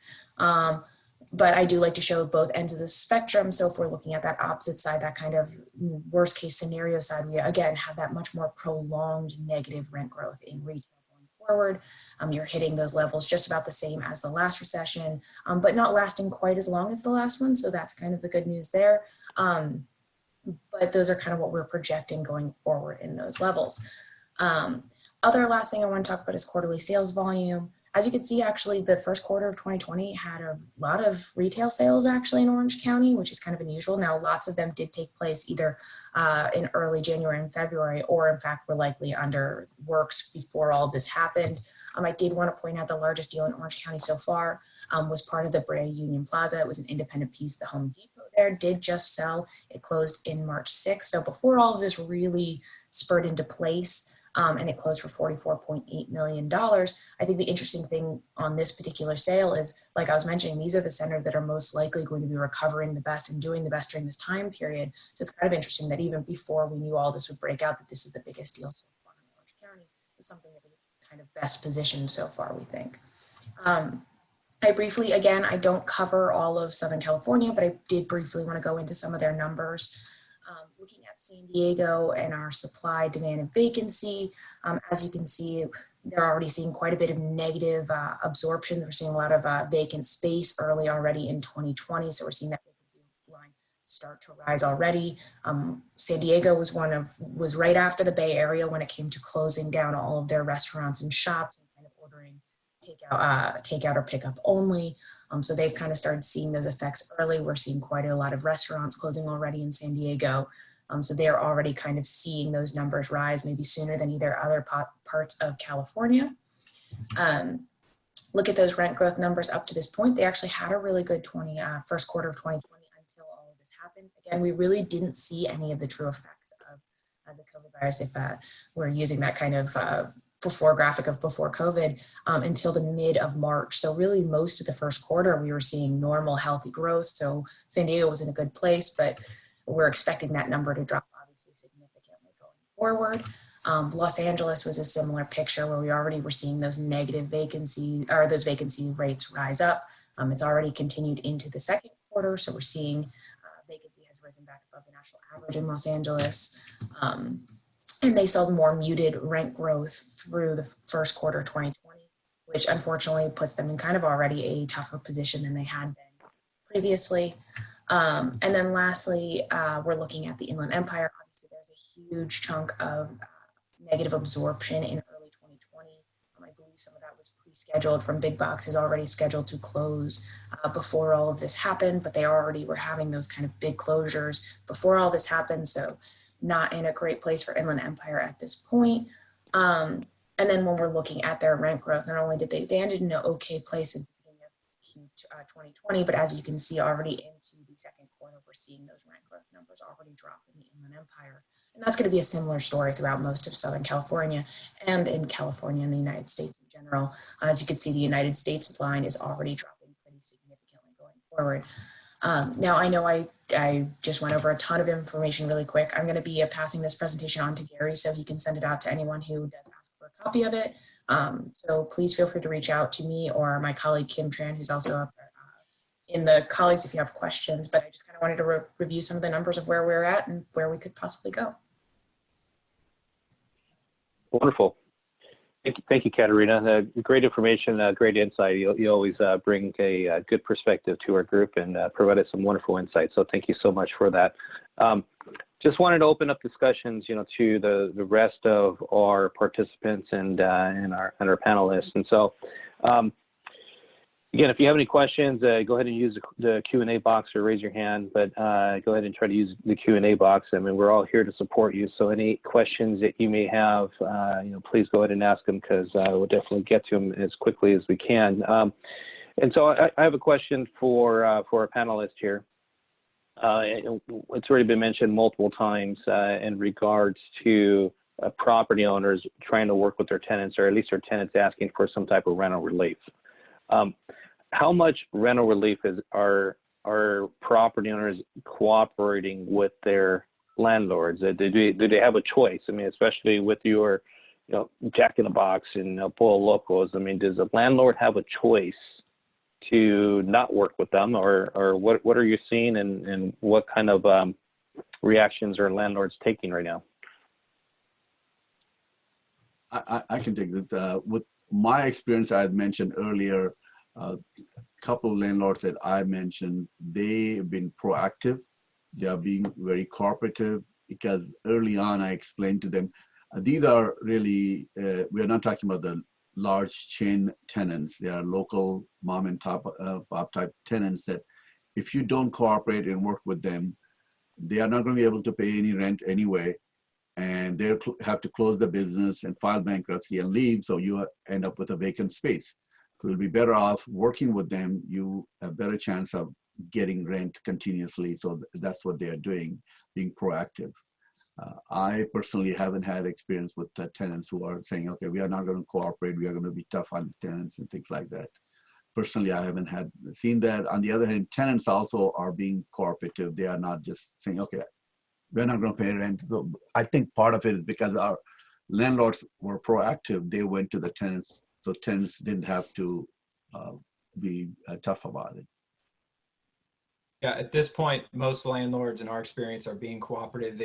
But I do like to show both ends of the spectrum. So if we're looking at that opposite side, that kind of worst case scenario side, we again have that much more prolonged negative rent growth in retail going forward. You're hitting those levels just about the same as the last recession, but not lasting quite as long as the last one. So that's kind of the good news there. But those are kind of what we're projecting going forward in those levels. Other last thing I want to talk about is quarterly sales volume. As you can see, actually, the first quarter of 2020 had a lot of retail sales actually in Orange County, which is kind of unusual. Now, lots of them did take place either in early January and February, or in fact, were likely under works before all of this happened. I did want to point out the largest deal in Orange County so far was part of the Brea Union Plaza. It was an independent piece. The Home Depot there did just sell. It closed in March 6th. So before all of this really spurred into place, and it closed for $44.8 million. I think the interesting thing on this particular sale is, like I was mentioning, these are the centers that are most likely going to be recovering the best and doing the best during this time period. So it's kind of interesting that even before we knew all this would break out, that this is the biggest deal so far in Orange County. It was something that was kind of best positioned so far, we think. I briefly, again, I don't cover all of Southern California, but I did briefly want to go into some of their numbers. Looking at San Diego and our supply, demand, and vacancy, as you can see, they're already seeing quite a bit of negative absorption. We're seeing a lot of vacant space early already in 2020, so we're seeing that vacancy line start to rise already. San Diego was right after the Bay Area when it came to closing down all of their restaurants and shops and kind of ordering takeout or pickup only. So they've kind of started seeing those effects early. We're seeing quite a lot of restaurants closing already in San Diego. So they're already kind of seeing those numbers rise maybe sooner than either other parts of California. Look at those rent growth numbers up to this point. They actually had a really good first quarter of 2020 until all of this happened. Again, we really didn't see any of the true effects of the COVID virus, if we're using that kind of before graphic of before COVID, until the mid of March. So really most of the first quarter, we were seeing normal, healthy growth. So San Diego was in a good place, but we're expecting that number to drop obviously significantly going forward. Los Angeles was a similar picture where we already were seeing those negative vacancy or those vacancy rates rise up. It's already continued into the second quarter. So we're seeing vacancy has risen back above the national average in Los Angeles. And they saw more muted rent growth through the first quarter 2020, which unfortunately puts them in kind of already a tougher position than they had been previously. And then lastly, we're looking at the Inland Empire. Obviously, there's a huge chunk of negative absorption in early 2020. I believe some of that was pre-scheduled from big boxes already scheduled to close before all of this happened, but they already were having those kind of big closures before all this happened. So not in a great place for Inland Empire at this point. And then when we're looking at their rent growth, not only did they ended in an okay place at the beginning of 2020, but as you can see already into the second quarter, we're seeing those rent growth numbers already drop in the Inland Empire. And that's going to be a similar story throughout most of Southern California and in California and the United States in general. As you can see, the United States line is already dropping pretty significantly going forward. Now, I know I just went over a ton of information really quick. I'm going to be passing this presentation on to Gary so he can send it out to anyone who does ask for a copy of it. So please feel free to reach out to me or my colleague Kim Tran, who's also up in the colleagues if you have questions. But I just kind of wanted to review some of the numbers of where we're at and where we could possibly go. Wonderful. Thank you, Katerina. Great information, great insight. You always bring a good perspective to our group and provided some wonderful insights. So thank you so much for that. Just wanted to open up discussions, to the rest of our participants and our panelists. And so, again, if you have any questions, go ahead and use the Q&A box or raise your hand, but go ahead and try to use the Q&A box. I mean, we're all here to support you. So any questions that you may have, please go ahead and ask them because we'll definitely get to them as quickly as we can. And so I have a question for our panelists here. It's already been mentioned multiple times in regards to property owners trying to work with their tenants, or at least their tenants asking for some type of rental relief. How much rental relief are property owners cooperating with their landlords? Do they have a choice? I mean, especially with your, Jack in the Box and Pollo Locos. I mean, does a landlord have a choice to not work with them, or what are you seeing, and what kind of reactions are landlords taking right now? I can take that. With my experience, I had mentioned earlier, a couple of landlords that I mentioned, they've been proactive. They are being very cooperative because early on I explained to them, these are really, we're not talking about the large chain tenants. They are local mom and pop type tenants that if you don't cooperate and work with them, they are not going to be able to pay any rent anyway. And they'll have to close the business and file bankruptcy and leave. So you end up with a vacant space. So you'll be better off working with them. You have a better chance of getting rent continuously. So that's what they are doing, being proactive. I personally haven't had experience with tenants who are saying, okay, we are not going to cooperate. We are going to be tough on tenants and things like that. Personally, I haven't seen that. On the other hand, tenants also are being cooperative. They are not just saying, okay, we're not going to pay rent. So I think part of it is because our landlords were proactive. They went to the tenants, so tenants didn't have to be tough about it. Yeah, at this point, most landlords in our experience are being cooperative.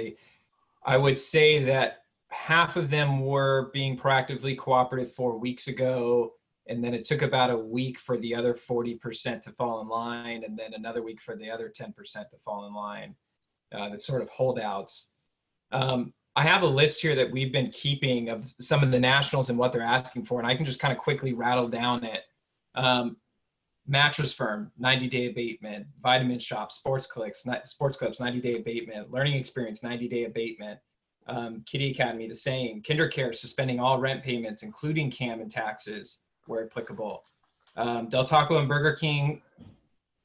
I would say that half of them were being proactively cooperative 4 weeks ago, and then it took about a week for the other 40% to fall in line, and then another week for the other 10% to fall in line. The sort of holdouts. I have a list here that we've been keeping of some of the nationals and what they're asking for, and I can just kind of quickly rattle down it. Mattress firm, 90-day abatement. Vitamin shop, sports clubs, 90-day abatement. Learning experience, 90-day abatement. Kitty Academy, the same. KinderCare, suspending all rent payments, including CAM and taxes where applicable. Del Taco and Burger King,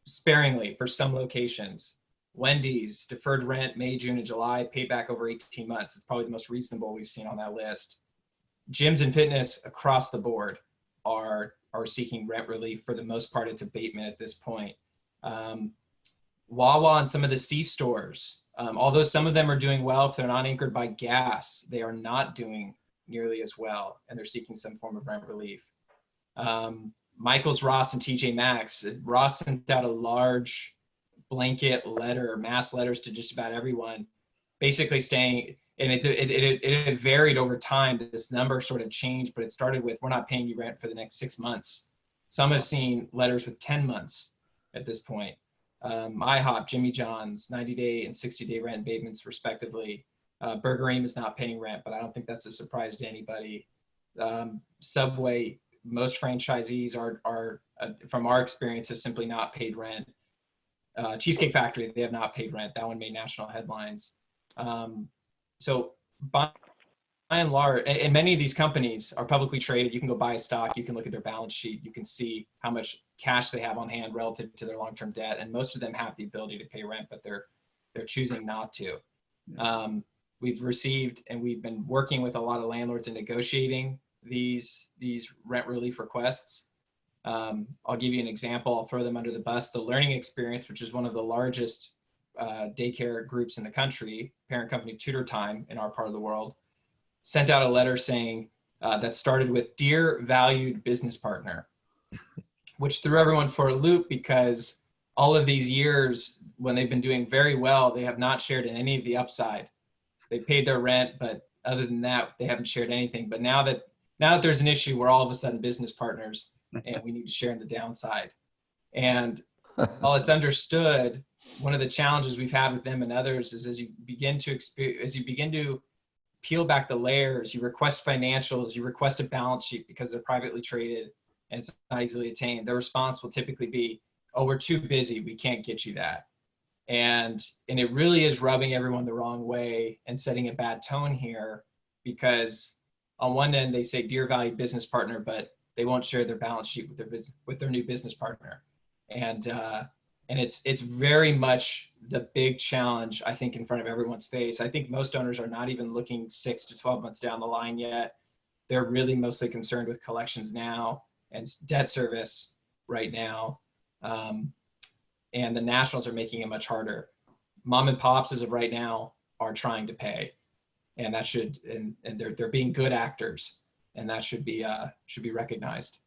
sparingly for some locations. Wendy's, deferred rent May, June, and July, payback over 18 months. It's probably the most reasonable we've seen on that list. Gyms and fitness across the board are seeking rent relief. For the most part, it's abatement at this point. Wawa and some of the C stores, although some of them are doing well, if they're not anchored by gas, they are not doing nearly as well, and they're seeking some form of rent relief. Michaels, Ross, and TJ Maxx. Ross sent out a large blanket letter, mass letters to just about everyone, basically saying, and it varied over time. This number sort of changed, but it started with, we're not paying you rent for the next 6 months. Some have seen letters with 10 months at this point. IHOP, Jimmy John's, 90-day and 60-day rent abatements respectively. Burger King is not paying rent, but I don't think that's a surprise to anybody. Subway, most franchisees are from our experience, have simply not paid rent. Cheesecake Factory, they have not paid rent. That one made national headlines. So by and large, and many of these companies are publicly traded. You can go buy a stock, you can look at their balance sheet, you can see how much cash they have on hand relative to their long-term debt, and most of them have the ability to pay rent, but they're choosing not to. We've received, and we've been working with a lot of landlords in negotiating these rent relief requests. I'll give you an example. I'll throw them under the bus. The Learning Experience, which is one of the largest daycare groups in the country, parent company Tutor Time in our part of the world, sent out a letter saying that started with, "Dear valued business partner," which threw everyone for a loop, because all of these years when they've been doing very well, they have not shared in any of the upside. They paid their rent, but other than that, they haven't shared anything. But now that there's an issue, we're all of a sudden business partners, and we need to share in the downside. And while it's understood, one of the challenges we've had with them and others is as you begin to peel back the layers, you request financials, you request a balance sheet because they're privately traded and it's not easily attained. Their response will typically be, "Oh, we're too busy, we can't get you that." And it really is rubbing everyone the wrong way and setting a bad tone here, because on one end they say, "Dear valued business partner," but they won't share their balance sheet with their new business partner. And it's very much the big challenge, I think, in front of everyone's face. I think most owners are not even looking 6 to 12 months down the line yet. They're really mostly concerned with collections now and debt service right now. And the nationals are making it much harder. Mom and pops, as of right now, are trying to pay, and that should, and they're being good actors, and that should be recognized.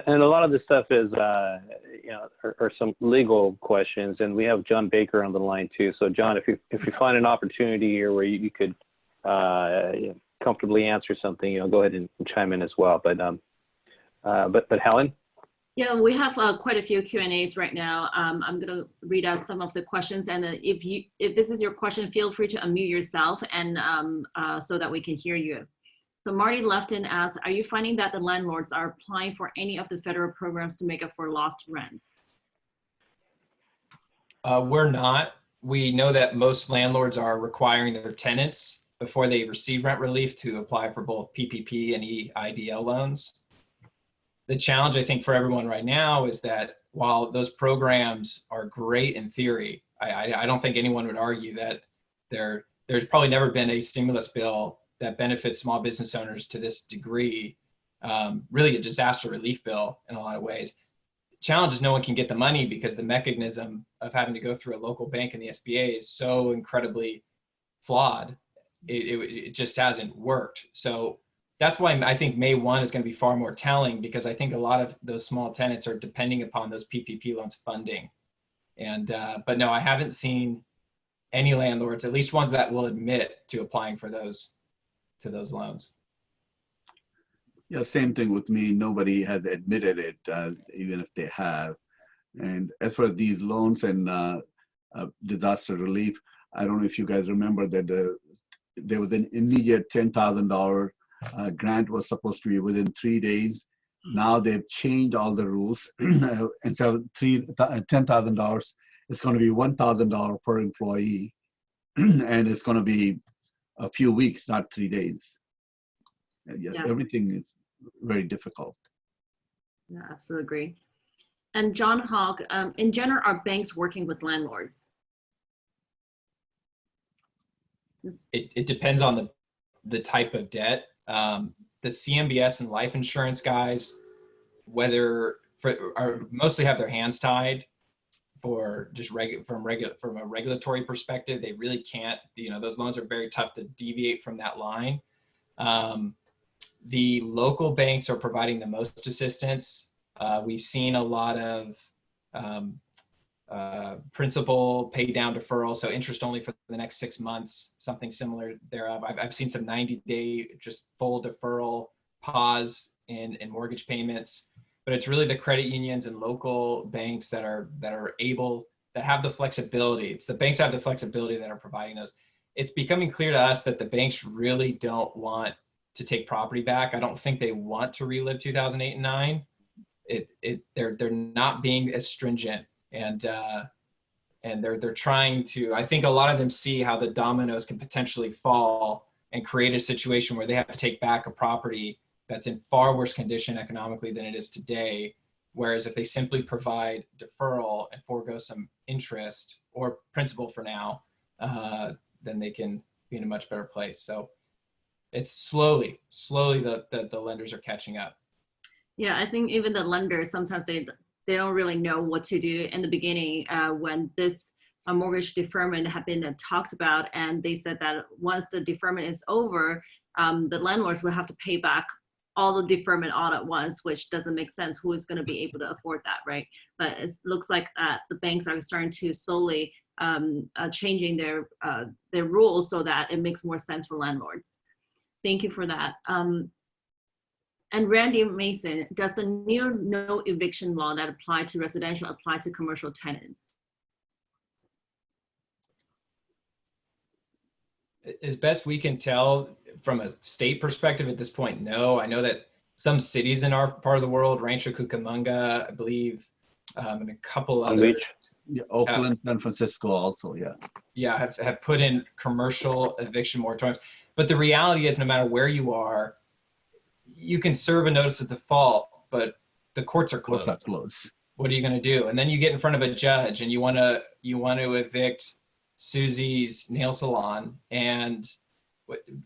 And a lot of this stuff is, are some legal questions, and we have John Baker on the line too. So John, if you find an opportunity here where you could comfortably answer something, go ahead and chime in as well. But Helen? Yeah, we have quite a few Q&As right now. I'm going to read out some of the questions, and if this is your question, feel free to unmute yourself and so that we can hear you. So Marty Lefton asks, are you finding that the landlords are applying for any of the federal programs to make up for lost rents? We're not. We know that most landlords are requiring their tenants before they receive rent relief to apply for both PPP and EIDL loans. The challenge, I think, for everyone right now is that while those programs are great in theory, I don't think anyone would argue that there's probably never been a stimulus bill that benefits small business owners to this degree, really a disaster relief bill in a lot of ways. Challenge is no one can get the money because the mechanism of having to go through a local bank and the SBA is so incredibly flawed. It just hasn't worked. So that's why I think May 1 is going to be far more telling, because I think a lot of those small tenants are depending upon those PPP loans funding. And but no, I haven't seen any landlords, at least ones that will admit to applying for those loans. Yeah, same thing with me. Nobody has admitted it, even if they have. And as far as these loans and disaster relief, I don't know if you guys remember that there was an immediate $10,000 grant was supposed to be within 3 days. Now they've changed all the rules. Instead of $10,000, it's going to be $1,000 per employee, and it's going to be a few weeks, not 3 days. Yeah. Everything is very difficult. Yeah, absolutely agree. And John Hogg, in general, are banks working with landlords? It depends on the type of debt. The CMBS and life insurance guys, mostly have their hands tied for just from a regulatory perspective. They really can't. Those loans are very tough to deviate from that line. The local banks are providing the most assistance. We've seen a lot of principal pay down deferral, so interest only for the next 6 months, something similar thereof. I've seen some 90-day just full deferral pause in mortgage payments, but it's really the credit unions and local banks that have the flexibility. It's the banks that have the flexibility that are providing those. It's becoming clear to us that the banks really don't want to take property back. I don't think they want to relive 2008 and 9. They're not being as stringent. And they're trying to, I think a lot of them see how the dominoes can potentially fall and create a situation where they have to take back a property that's in far worse condition economically than it is today. Whereas if they simply provide deferral and forego some interest or principal for now, then they can be in a much better place. So it's slowly the lenders are catching up. Yeah, I think even the lenders, sometimes they don't really know what to do in the beginning when this mortgage deferment had been talked about, and they said that once the deferment is over, the landlords will have to pay back all the deferment all at once, which doesn't make sense. Who is going to be able to afford that, right? But it looks like the banks are starting to slowly changing their rules so that it makes more sense for landlords. Thank you for that. And Randy Mason, does the new no eviction law that apply to residential apply to commercial tenants? As best we can tell from a state perspective at this point, no. I know that some cities in our part of the world, Rancho Cucamonga, I believe, and a couple other. Yeah, Oakland, San Francisco also, yeah. Yeah, have put in commercial eviction moratoriums. But the reality is, no matter where you are, you can serve a notice of default, but the courts are closed. What are you going to do? And then you get in front of a judge and you want to evict Susie's nail salon, and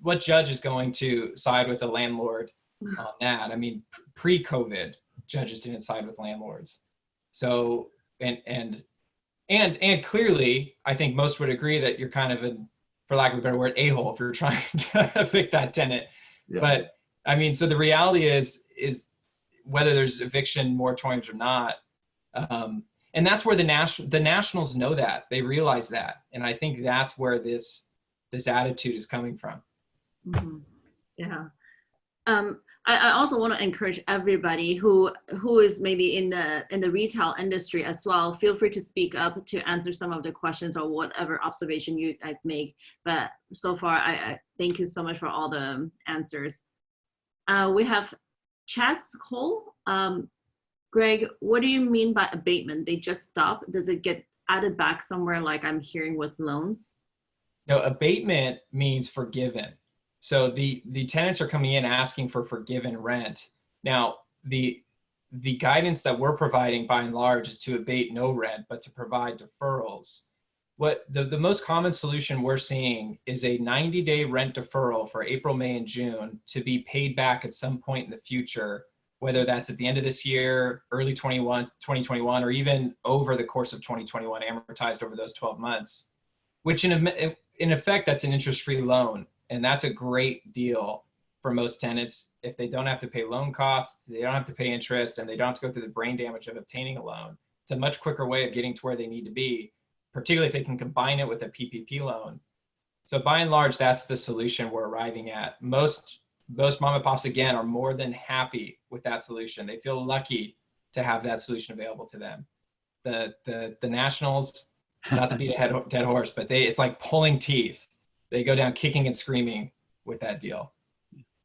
what judge is going to side with the landlord on that? I mean, pre-COVID, judges didn't side with landlords. So and clearly, I think most would agree that you're kind of for lack of a better word, a-hole if you're trying to evict that tenant. Yeah. But I mean, so the reality is whether there's eviction moratoriums or not, and that's where the nationals know that. They realize that, and I think that's where this attitude is coming from. Mm-hmm. Yeah. I also want to encourage everybody who is maybe in the retail industry as well. Feel free to speak up to answer some of the questions or whatever observation you guys make. But so far, I thank you so much for all the answers. We have Chaz Cole. Greg, what do you mean by abatement? They just stop? Does it get added back somewhere like I'm hearing with loans? No, abatement means forgiven. So the tenants are coming in asking for forgiven rent. Now, the guidance that we're providing by and large is to abate no rent, but to provide deferrals. What the most common solution we're seeing is a 90-day rent deferral for April, May, and June to be paid back at some point in the future, whether that's at the end of this year, early 2021, or even over the course of 2021, amortized over those 12 months, which in effect, that's an interest-free loan. And that's a great deal for most tenants. If they don't have to pay loan costs, they don't have to pay interest, and they don't have to go through the brain damage of obtaining a loan. It's a much quicker way of getting to where they need to be, particularly if they can combine it with a PPP loan. So by and large, that's the solution we're arriving at. Most mom and pops, again, are more than happy with that solution. They feel lucky to have that solution available to them. The nationals, not to beat a dead horse, but it's like pulling teeth. They go down kicking and screaming with that deal.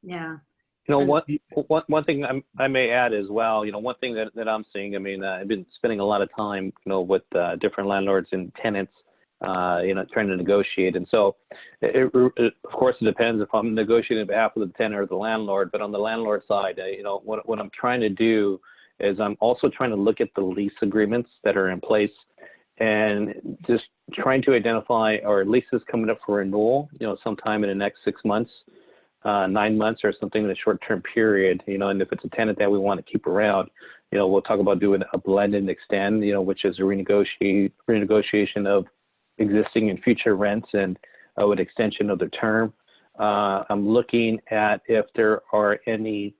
Yeah. You know, one thing I may add as well, you know, one thing that I'm seeing, I mean, I've been spending a lot of time, you know, with different landlords and tenants, you know, trying to negotiate. And so, of course, it depends if I'm negotiating on behalf of the tenant or the landlord. But on the landlord side, you know, what I'm trying to do is I'm also trying to look at the lease agreements that are in place and just trying to identify our leases coming up for renewal, you know, sometime in the next 6 months. 9 months or something in a short-term period, you know, and if it's a tenant that we want to keep around, you know, we'll talk about doing a blend and extend, you know, which is a renegotiation of existing and future rents and an extension of the term. I'm looking at if there are any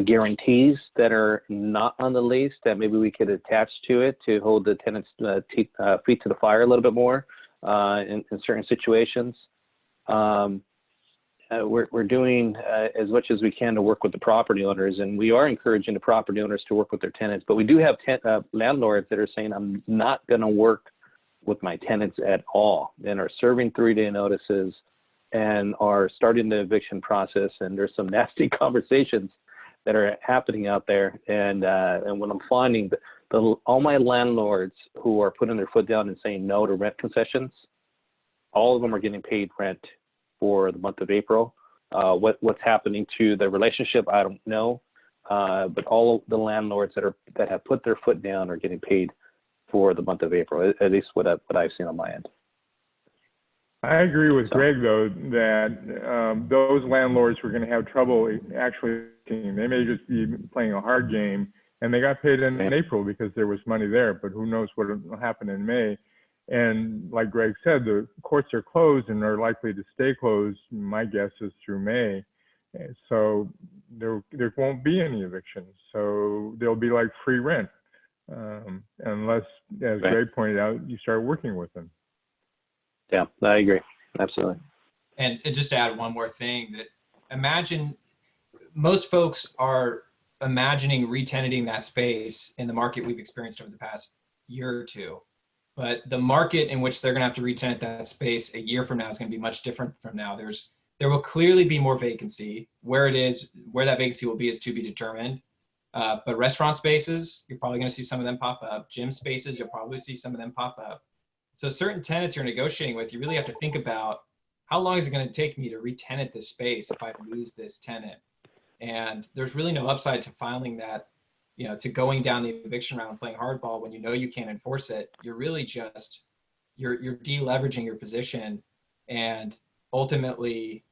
guarantees that are not on the lease that maybe we could attach to it to hold the tenant's feet to the fire a little bit more in certain situations. We're doing as much as we can to work with the property owners, and we are encouraging the property owners to work with their tenants. But we do have landlords that are saying, I'm not going to work with my tenants at all, and are serving 3-day notices and are starting the eviction process. And there's some nasty conversations that are happening out there. And what I'm finding, all my landlords who are putting their foot down and saying no to rent concessions, all of them are getting paid rent for the month of April. What's happening to the relationship, I don't know. But all of the landlords that have put their foot down are getting paid for the month of April, at least what I've seen on my end. I agree with Greg, though, that those landlords who are going to have trouble actually, they may just be playing a hard game, and they got paid in April because there was money there, but who knows what will happen in May. And like Greg said, the courts are closed and are likely to stay closed, my guess is through May. So there won't be any evictions. So there'll be like free rent, unless, as Greg pointed out, you start working with them. Yeah, I agree. Absolutely. And just to add one more thing, that imagine most folks are imagining re-tenanting that space in the market we've experienced over the past year or two. But the market in which they're going to have to re-tenant that space a year from now is going to be much different from now. There will clearly be more vacancy. Where that vacancy will be is to be determined. But restaurant spaces, you're probably going to see some of them pop up. Gym spaces, you'll probably see some of them pop up. So certain tenants you're negotiating with, you really have to think about, how long is it going to take me to re-tenant this space if I lose this tenant? And there's really no upside to filing that, you know, to going down the eviction round and playing hardball when you know you can't enforce it. You're really just, you're de-leveraging your position and ultimately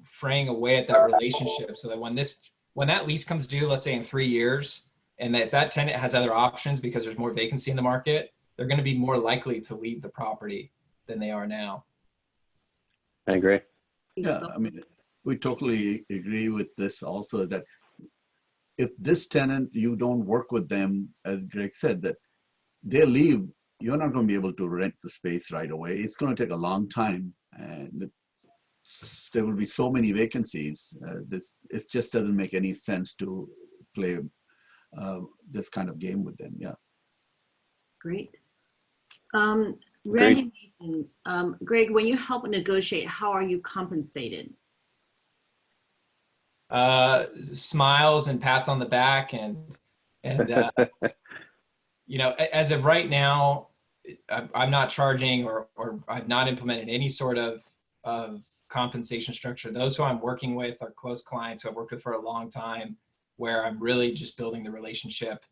fraying away at that relationship, so that when that lease comes due, let's say in 3 years, and if that tenant has other options because there's more vacancy in the market, they're going to be more likely to leave the property than they are now. I agree. Yeah, I mean, we totally agree with this also, that if this tenant, you don't work with them, as Greg said, that they leave, you're not going to be able to rent the space right away. It's going to take a long time, and there will be so many vacancies. It just doesn't make any sense to play this kind of game with them. Yeah. Great. Randy Mason, Greg, when you help negotiate, how are you compensated? Smiles and pats on the back, and you know, as of right now, I'm not charging or I've not implemented any sort of compensation structure. Those who I'm working with are close clients who I've worked with for a long time, where I'm really just building the relationship,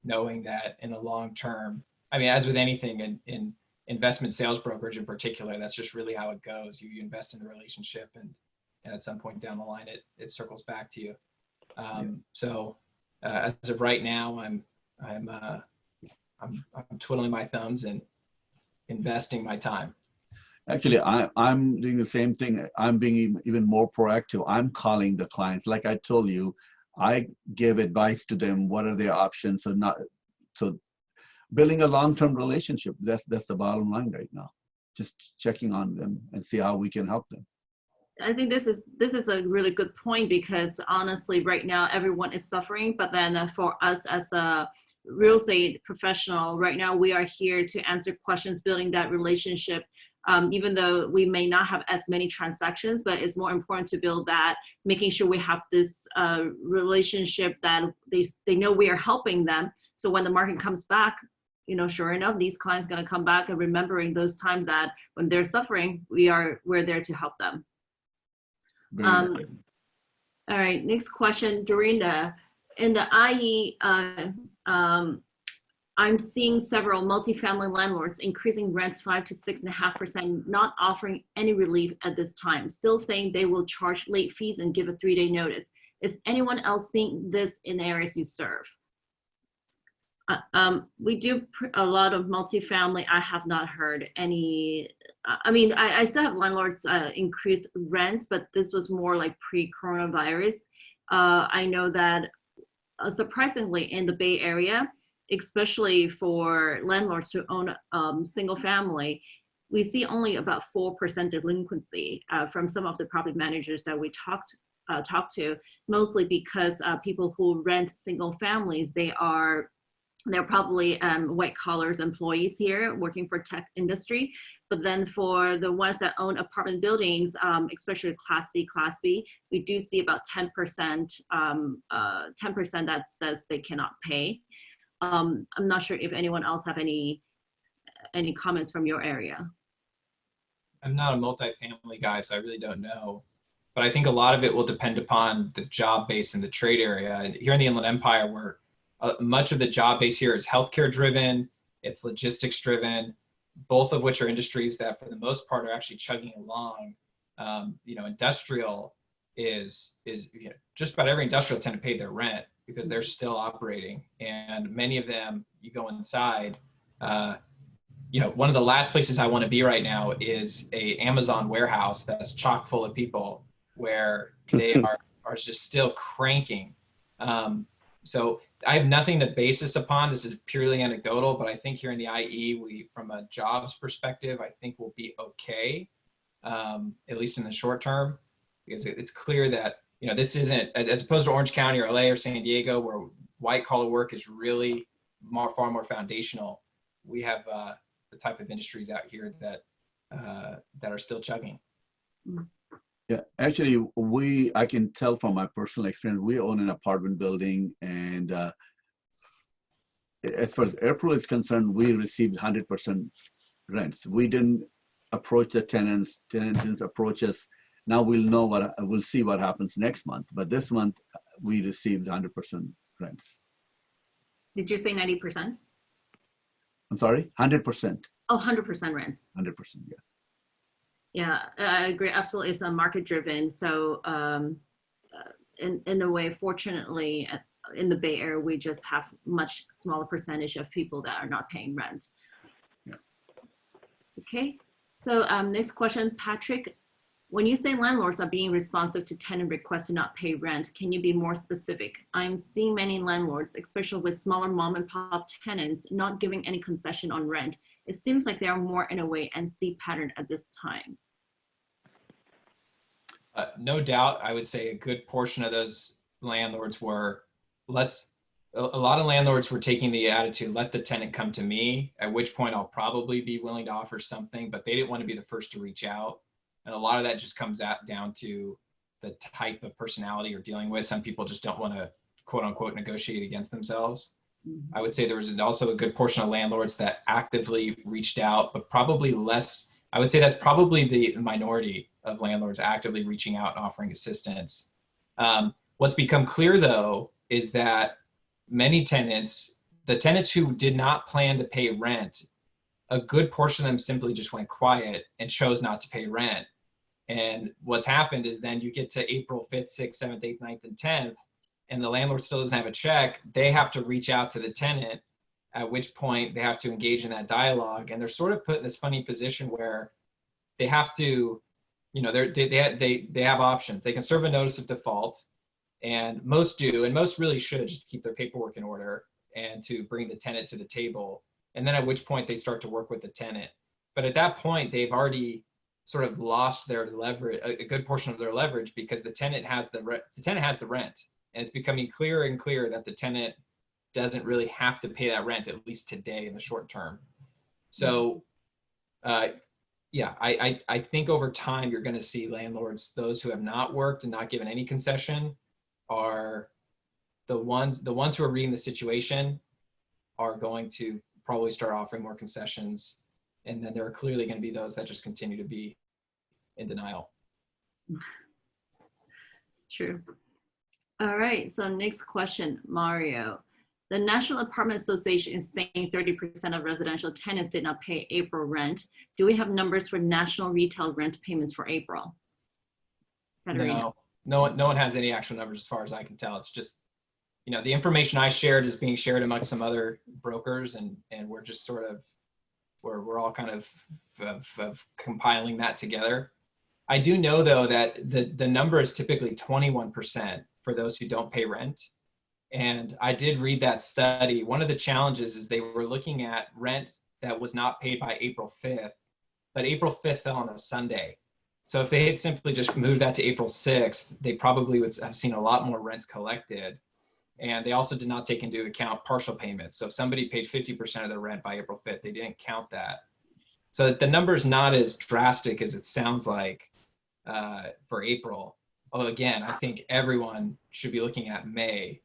knowing that in the long term, I mean, as with anything in investment sales brokerage in particular, that's just really how it goes. You invest in the relationship, and at some point down the line, it circles back to you. So as of right now, I'm twiddling my thumbs and investing my time. Actually, I'm doing the same thing. I'm being even more proactive. I'm calling the clients. Like I told you, I give advice to them. What are their options? So building a long-term relationship. That's the bottom line right now. Just checking on them and see how we can help them. I think this is a really good point, because honestly, right now everyone is suffering. But then for us as a real estate professional, right now we are here to answer questions, building that relationship. Even though we may not have as many transactions, but it's more important to build that, making sure we have this relationship that they know we are helping them. So when the market comes back, you know, sure enough, these clients going to come back and remembering those times that when they're suffering, we're there to help them. All right, next question, Dorinda. In the IE, I'm seeing several multifamily landlords increasing rents 5 to 6.5%, not offering any relief at this time, still saying they will charge late fees and give a 3-day notice. Is anyone else seeing this in the areas you serve? We do a lot of multifamily. I have not heard any, I mean, I still have landlords increase rents, but this was more like pre-coronavirus. I know that surprisingly in the Bay Area, especially for landlords who own single family, we see only about 4% delinquency from some of the property managers that we talked to, mostly because people who rent single families, they're probably white collars employees here working for tech industry. But then for the ones that own apartment buildings, especially Class C, Class B, we do see about 10% that says they cannot pay. I'm not sure if anyone else have any comments from your area. I'm not a multifamily guy, so I really don't know. But I think a lot of it will depend upon the job base in the trade area. Here in the Inland Empire, where much of the job base here is healthcare driven, it's logistics driven, both of which are industries that for the most part are actually chugging along. You know, industrial is you know, just about every industrial tenant paid their rent because they're still operating, and many of them, you go inside, you know, one of the last places I want to be right now is a Amazon warehouse that's chock full of people where they are just still cranking. So I have nothing to base this upon. This is purely anecdotal, but I think here in the IE, from a jobs perspective, I think we'll be okay, at least in the short term, because it's clear that, you know, this isn't, as opposed to Orange County or LA or San Diego, where white collar work is really far more foundational. We have the type of industries out here that are still chugging. Yeah, actually, I can tell from my personal experience, we own an apartment building, and as far as April is concerned, we received 100% rents. We didn't approach the tenants didn't approach us. Now we'll see what happens next month, but this month we received 100% rents. Did you say 90%? I'm sorry, 100%. Oh, 100% rents. 100%, yeah. Yeah, I agree. Absolutely, it's market driven. So in a way, fortunately, in the Bay Area, we just have much smaller percentage of people that are not paying rent. Yeah. Okay, so next question, Patrick. When you say landlords are being responsive to tenant requests to not pay rent, can you be more specific? I'm seeing many landlords, especially with smaller mom and pop tenants, not giving any concession on rent. It seems like they are more in a wait and see pattern at this time. No doubt, I would say a good portion of those landlords were, a lot of landlords were taking the attitude, let the tenant come to me, at which point I'll probably be willing to offer something, but they didn't want to be the first to reach out. And a lot of that just comes down to the type of personality you're dealing with. Some people just don't want to, quote unquote, negotiate against themselves. Mm-hmm. I would say there was also a good portion of landlords that actively reached out, but probably less. I would say that's probably the minority of landlords actively reaching out and offering assistance. What's become clear, though, is that many tenants, the tenants who did not plan to pay rent, a good portion of them simply just went quiet and chose not to pay rent. And what's happened is then you get to April 5th, 6th, 7th, 8th, 9th, and 10th, and the landlord still doesn't have a check. They have to reach out to the tenant, at which point they have to engage in that dialogue. And they're sort of put in this funny position where they have to, you know, they have options. They can serve a notice of default, and most do, and most really should, just keep their paperwork in order and to bring the tenant to the table. And then at which point they start to work with the tenant. But at that point, they've already sort of lost their leverage, a good portion of their leverage, because the tenant has the rent, and it's becoming clearer and clearer that the tenant doesn't really have to pay that rent, at least today in the short term. So yeah, I think over time you're going to see landlords, those who have not worked and not given any concession, are the ones who are reading the situation are going to probably start offering more concessions. And then there are clearly going to be those that just continue to be in denial. It's true. All right, so next question, Mario. The National Apartment Association is saying 30% of residential tenants did not pay April rent. Do we have numbers for national retail rent payments for April? Katerina. No one has any actual numbers as far as I can tell. It's just, you know, the information I shared is being shared amongst some other brokers, and we're just sort of, we're all kind of compiling that together. I do know though that the number is typically 21% for those who don't pay rent. And I did read that study. One of the challenges is they were looking at rent that was not paid by April 5th, but April 5th fell on a Sunday. So if they had simply just moved that to April 6th, they probably would have seen a lot more rents collected. And they also did not take into account partial payments. So if somebody paid 50% of their rent by April 5th, they didn't count that. So the number is not as drastic as it sounds like for April. Although again, I think everyone should be looking at May.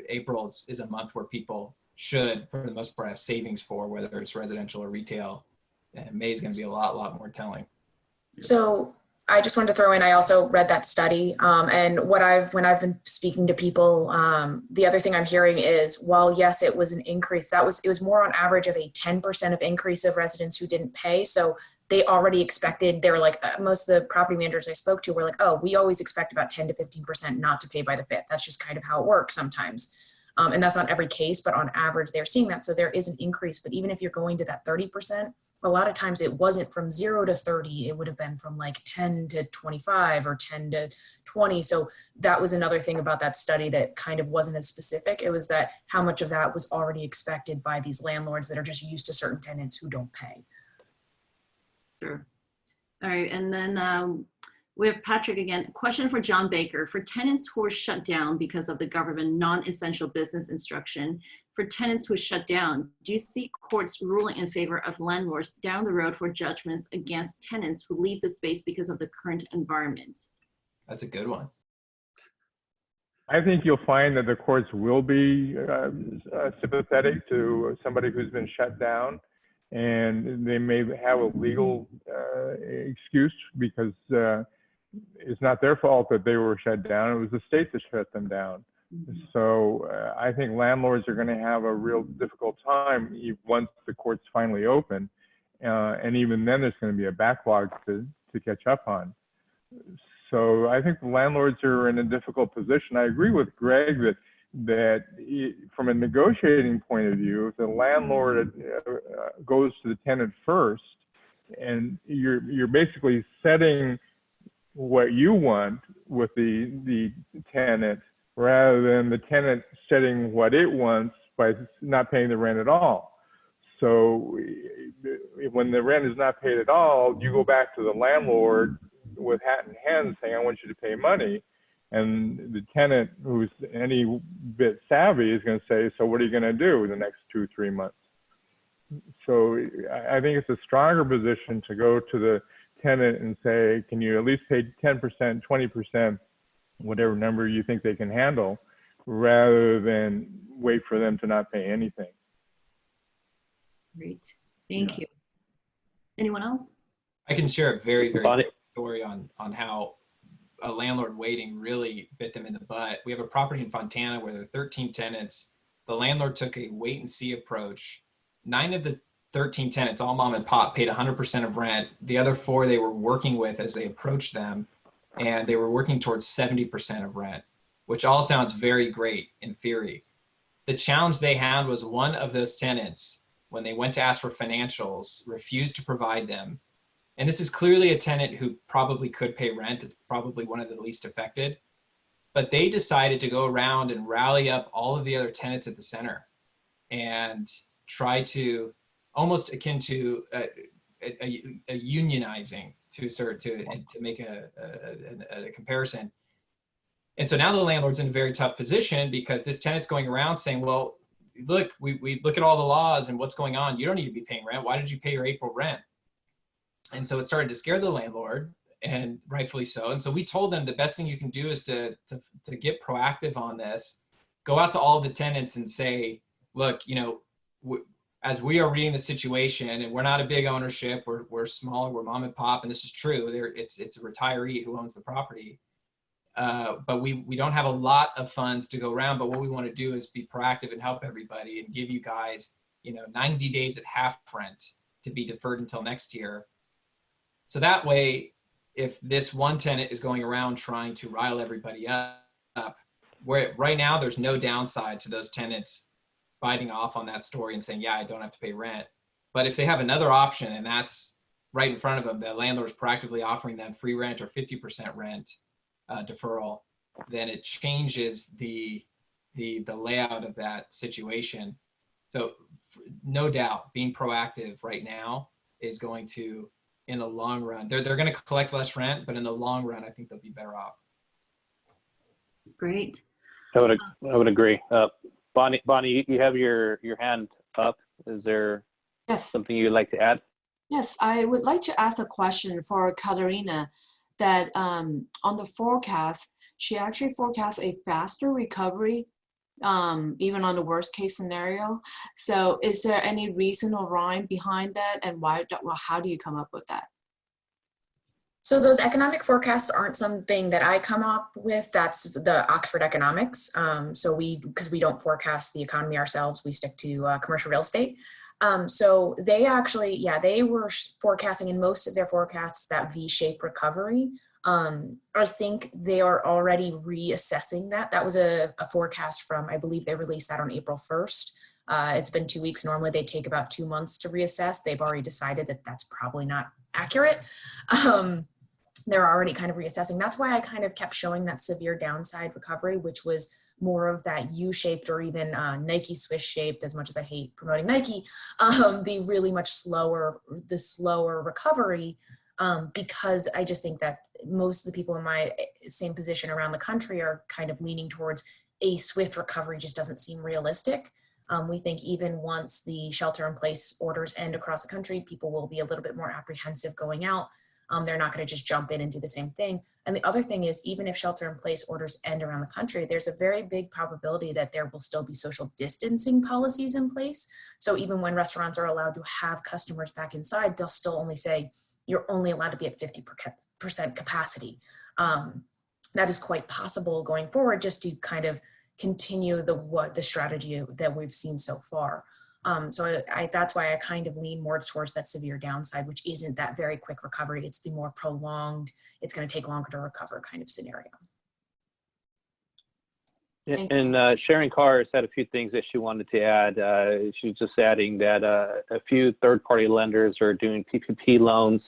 April is a month where people should, for the most part, have savings for, whether it's residential or retail. And May is going to be a lot more telling. So I just wanted to throw in, I also read that study, and when I've been speaking to people, the other thing I'm hearing is, while yes, it was an increase, it was more on average of a 10% of increase of residents who didn't pay. So they already expected, they were like, most of the property managers I spoke to were like, oh, we always expect about 10 to 15% not to pay by the 5th. That's just kind of how it works sometimes. And that's not every case, but on average they're seeing that. So there is an increase, but even if you're going to that 30%, a lot of times it wasn't from 0 to 30, it would have been from like 10 to 25 or 10 to 20. So that was another thing about that study that kind of wasn't as specific. It was that how much of that was already expected by these landlords that are just used to certain tenants who don't pay. Sure. All right, and then we have Patrick again. Question for John Baker. For tenants who are shut down because of the government non-essential business instruction, for tenants who shut down, do you see courts ruling in favor of landlords down the road for judgments against tenants who leave the space because of the current environment? That's a good one. I think you'll find that the courts will be sympathetic to somebody who's been shut down, and they may have a legal excuse because it's not their fault that they were shut down. It was the state that shut them down. Mm-hmm. So I think landlords are going to have a real difficult time once the courts finally open. And even then, there's going to be a backlog to catch up on. So I think the landlords are in a difficult position. I agree with Greg that from a negotiating point of view, if the landlord goes to the tenant first, and you're basically setting what you want with the tenant rather than the tenant setting what it wants by not paying the rent at all. So when the rent is not paid at all, you go back to the landlord with hat in hand saying, I want you to pay money. And the tenant, who's any bit savvy, is going to say, so what are you going to do in the next 2-3 months? So I think it's a stronger position to go to the tenant and say, can you at least pay 10%, 20%, whatever number you think they can handle, rather than wait for them to not pay anything. Great, thank you. Anyone else? I can share a very quick story on how a landlord waiting really bit them in the butt. We have a property in Fontana where there are 13 tenants. The landlord took a wait and see approach. 9 of the 13 tenants, all mom and pop, paid 100% of rent. The other 4 they were working with as they approached them, and they were working towards 70% of rent, which all sounds very great in theory. The challenge they had was one of those tenants, when they went to ask for financials, refused to provide them. And this is clearly a tenant who probably could pay rent. It's probably one of the least affected. But they decided to go around and rally up all of the other tenants at the center and try to, almost akin to a unionizing, to make a comparison. And so now the landlord's in a very tough position because this tenant's going around saying, well, look, we look at all the laws and what's going on. You don't need to be paying rent. Why did you pay your April rent? And so it started to scare the landlord, and rightfully so. And so we told them the best thing you can do is to get proactive on this. Go out to all the tenants and say, look, you know, as we are reading the situation, and we're not a big ownership, we're small, we're mom and pop, and this is true. It's a retiree who owns the property. But we don't have a lot of funds to go around, but what we want to do is be proactive and help everybody and give you guys, you know, 90 days at half rent to be deferred until next year. So that way, if this one tenant is going around trying to rile everybody up, where right now there's no downside to those tenants biting off on that story and saying, yeah, I don't have to pay rent. But if they have another option and that's right in front of them, the landlord's proactively offering them free rent or 50% rent deferral, then it changes the layout of that situation. So no doubt being proactive right now is going to, in the long run, they're going to collect less rent, but in the long run, I think they'll be better off. Great. I would agree. Bonnie, you have your hand up. Is there something you'd like to add? Yes, I would like to ask a question for Katerina that on the forecast, she actually forecasts a faster recovery even on the worst case scenario. So is there any reason or rhyme behind that, and how do you come up with that? So those economic forecasts aren't something that I come up with. That's the Oxford Economics. Because we don't forecast the economy ourselves, we stick to commercial real estate. So they actually, they were forecasting in most of their forecasts that V-shaped recovery. I think they are already reassessing that. That was a forecast from, I believe they released that on April 1st. It's been 2 weeks. Normally they take about 2 months to reassess. They've already decided that that's probably not accurate. They're already kind of reassessing. That's why I kind of kept showing that severe downside recovery, which was more of that U-shaped or even Nike Swiss shaped, as much as I hate promoting Nike, the really much slower recovery, because I just think that most of the people in my same position around the country are kind of leaning towards a swift recovery just doesn't seem realistic. We think even once the shelter-in-place orders end across the country, people will be a little bit more apprehensive going out. They're not going to just jump in and do the same thing. And the other thing is, even if shelter-in-place orders end around the country, there's a very big probability that there will still be social distancing policies in place. So even when restaurants are allowed to have customers back inside, they'll still only say, you're only allowed to be at 50% capacity. That is quite possible going forward, just to kind of continue the strategy that we've seen so far. So that's why I kind of lean more towards that severe downside, which isn't that very quick recovery. It's the more prolonged, it's going to take longer to recover kind of scenario. And Sharon Carr has had a few things that she wanted to add. She's just adding that a few third-party lenders are doing PPP loans.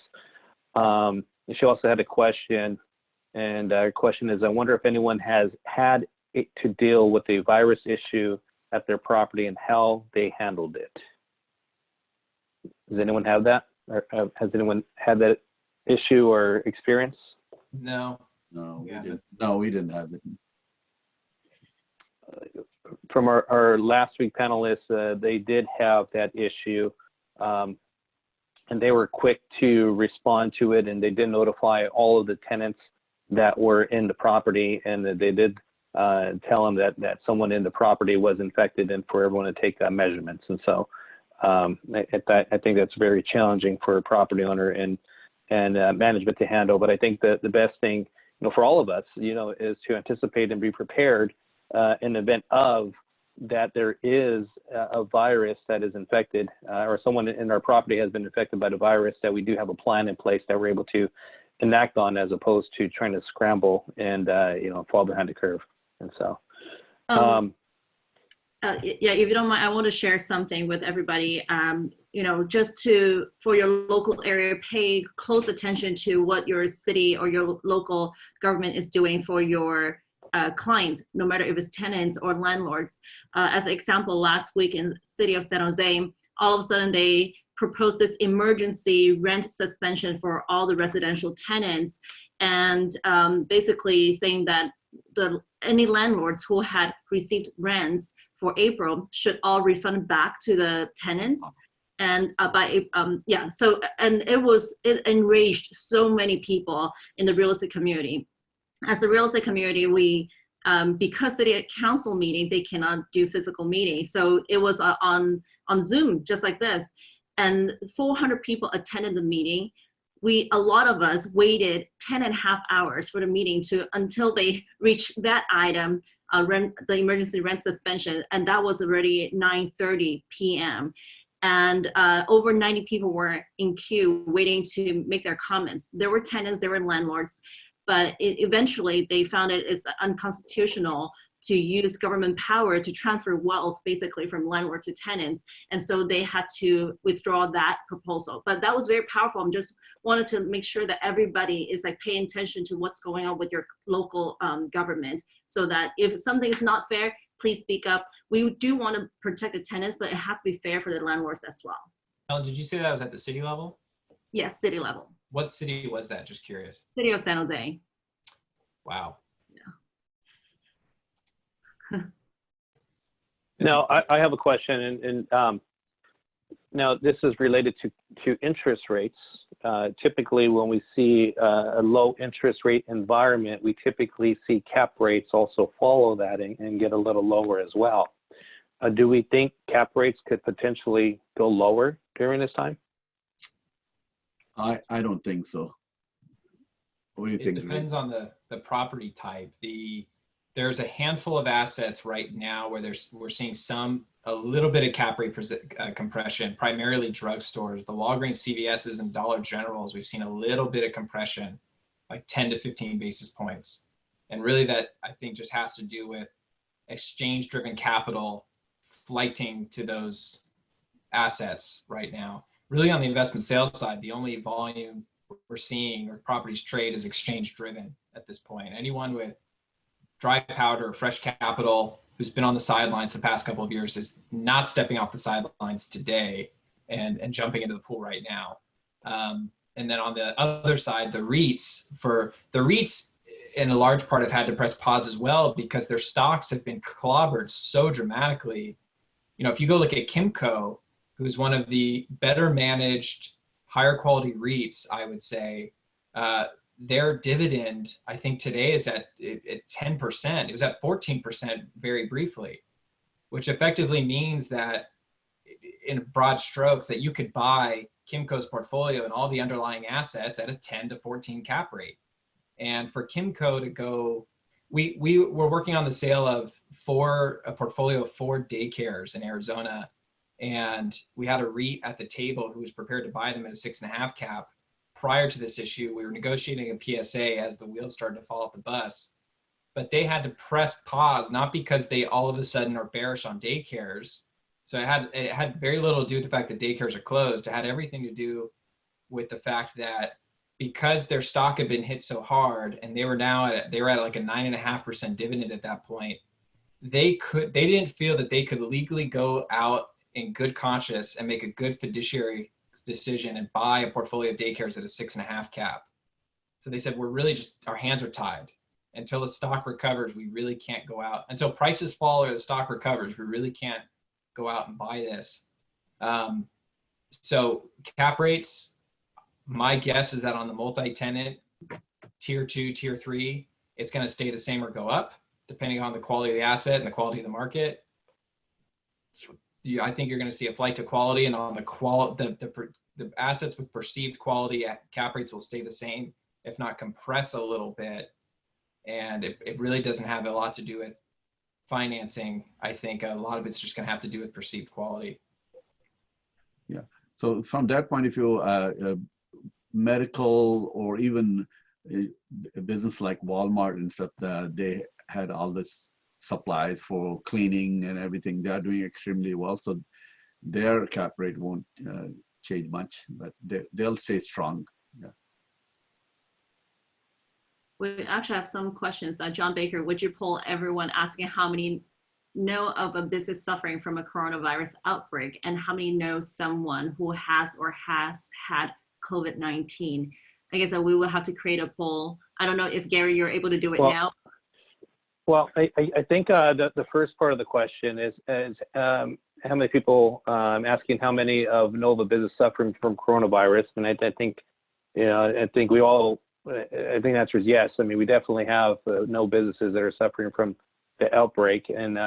She also had a question, and her question is, I wonder if anyone has had to deal with a virus issue at their property and how they handled it. Does anyone have that? Or has anyone had that issue or experience? No. No, we didn't have it. From our last week panelists, they did have that issue, and they were quick to respond to it, and they did notify all of the tenants that were in the property, and that they did tell them that someone in the property was infected, and for everyone to take measurements. And so I think that's very challenging for a property owner and management to handle. But I think that the best thing, for all of us, is to anticipate and be prepared in the event of that there is a virus that is infected, or someone in our property has been infected by the virus, that we do have a plan in place that we're able to enact on, as opposed to trying to scramble and fall behind the curve. And so if you don't mind, I want to share something with everybody. Just for your local area, pay close attention to what your city or your local government is doing for your clients, no matter if it's tenants or landlords. As an example, last week in the city of San Jose, all of a sudden they proposed this emergency rent suspension for all the residential tenants, and basically saying that any landlords who had received rents for April should all refund back to the tenants. And it enraged so many people in the real estate community. As the real estate community, we because city council meeting, they cannot do physical meetings, so it was on Zoom, just like this, and 400 people attended the meeting. A lot of us waited 10.5 hours for the meeting until they reached that item, the emergency rent suspension, and that was already 9:30 p.m. And over 90 people were in queue waiting to make their comments. There were tenants, there were landlords, but eventually they found it is unconstitutional to use government power to transfer wealth basically from landlord to tenants. And so they had to withdraw that proposal. But that was very powerful. I just wanted to make sure that everybody is like paying attention to what's going on with your local government, so that if something is not fair, please speak up. We do want to protect the tenants, but it has to be fair for the landlords as well. Ellen, did you say that was at the city level? Yes, city level. What city was that? Just curious. City of San Jose. Wow. Now, I have a question, and now this is related to interest rates. Typically, when we see a low interest rate environment, we typically see cap rates also follow that and get a little lower as well. Do we think cap rates could potentially go lower during this time? I don't think so. What do you think? It depends on the property type. There's a handful of assets right now where we're seeing a little bit of cap rate compression, primarily drugstores. The Walgreens, CVS's, and Dollar Generals, we've seen a little bit of compression, like 10 to 15 basis points. And really that, I think, just has to do with exchange-driven capital flighting to those assets right now. Really on the investment sales side, the only volume we're seeing or properties trade is exchange-driven at this point. Anyone with dry powder or fresh capital who's been on the sidelines the past couple of years is not stepping off the sidelines today and jumping into the pool right now. And then on the other side, the REITs in a large part have had to press pause as well because their stocks have been clobbered so dramatically. You know, if you go look at Kimco, who's one of the better managed, higher quality REITs, I would say, their dividend, I think today is at 10%. It was at 14% very briefly, which effectively means that in broad strokes that you could buy Kimco's portfolio and all the underlying assets at a 10 to 14 cap rate. And for Kimco to go, we were working on the sale of a portfolio of 4 daycares in Arizona. And we had a REIT at the table who was prepared to buy them at a 6.5 cap. Prior to this issue, we were negotiating a PSA as the wheels started to fall off the bus, but they had to press pause, not because they all of a sudden are bearish on daycares. So it had very little to do with the fact that daycares are closed. It had everything to do with the fact that because their stock had been hit so hard and they were at like a 9.5% dividend at that point, they didn't feel that they could legally go out in good conscience and make a good fiduciary decision and buy a portfolio of daycares at a 6.5 cap. So they said, we're really just, our hands are tied. Until the stock recovers, we really can't go out. Until prices fall or the stock recovers, we really can't go out and buy this. So cap rates, my guess is that on the multi-tenant, tier 2, tier 3, it's going to stay the same or go up, depending on the quality of the asset and the quality of the market. I think you're going to see a flight to quality, and on the assets with perceived quality cap rates will stay the same, if not compress a little bit. And it really doesn't have a lot to do with financing. I think a lot of it's just going to have to do with perceived quality. Yeah. So from that point of view, medical or even a business like Walmart and stuff, they had all this supplies for cleaning and everything. They're doing extremely well. So their cap rate won't change much, but they'll stay strong. Yeah. We actually have some questions. John Baker, would you poll everyone asking how many know of a business suffering from a coronavirus outbreak and how many know someone who has or has had COVID-19? I guess we will have to create a poll. I don't know if Gary, you're able to do it now. Well, I think the first part of the question is how many people asking how many of Nova business suffering from coronavirus, and I think, you know, I think the answer is yes. I mean, we definitely have no businesses that are suffering from the outbreak, and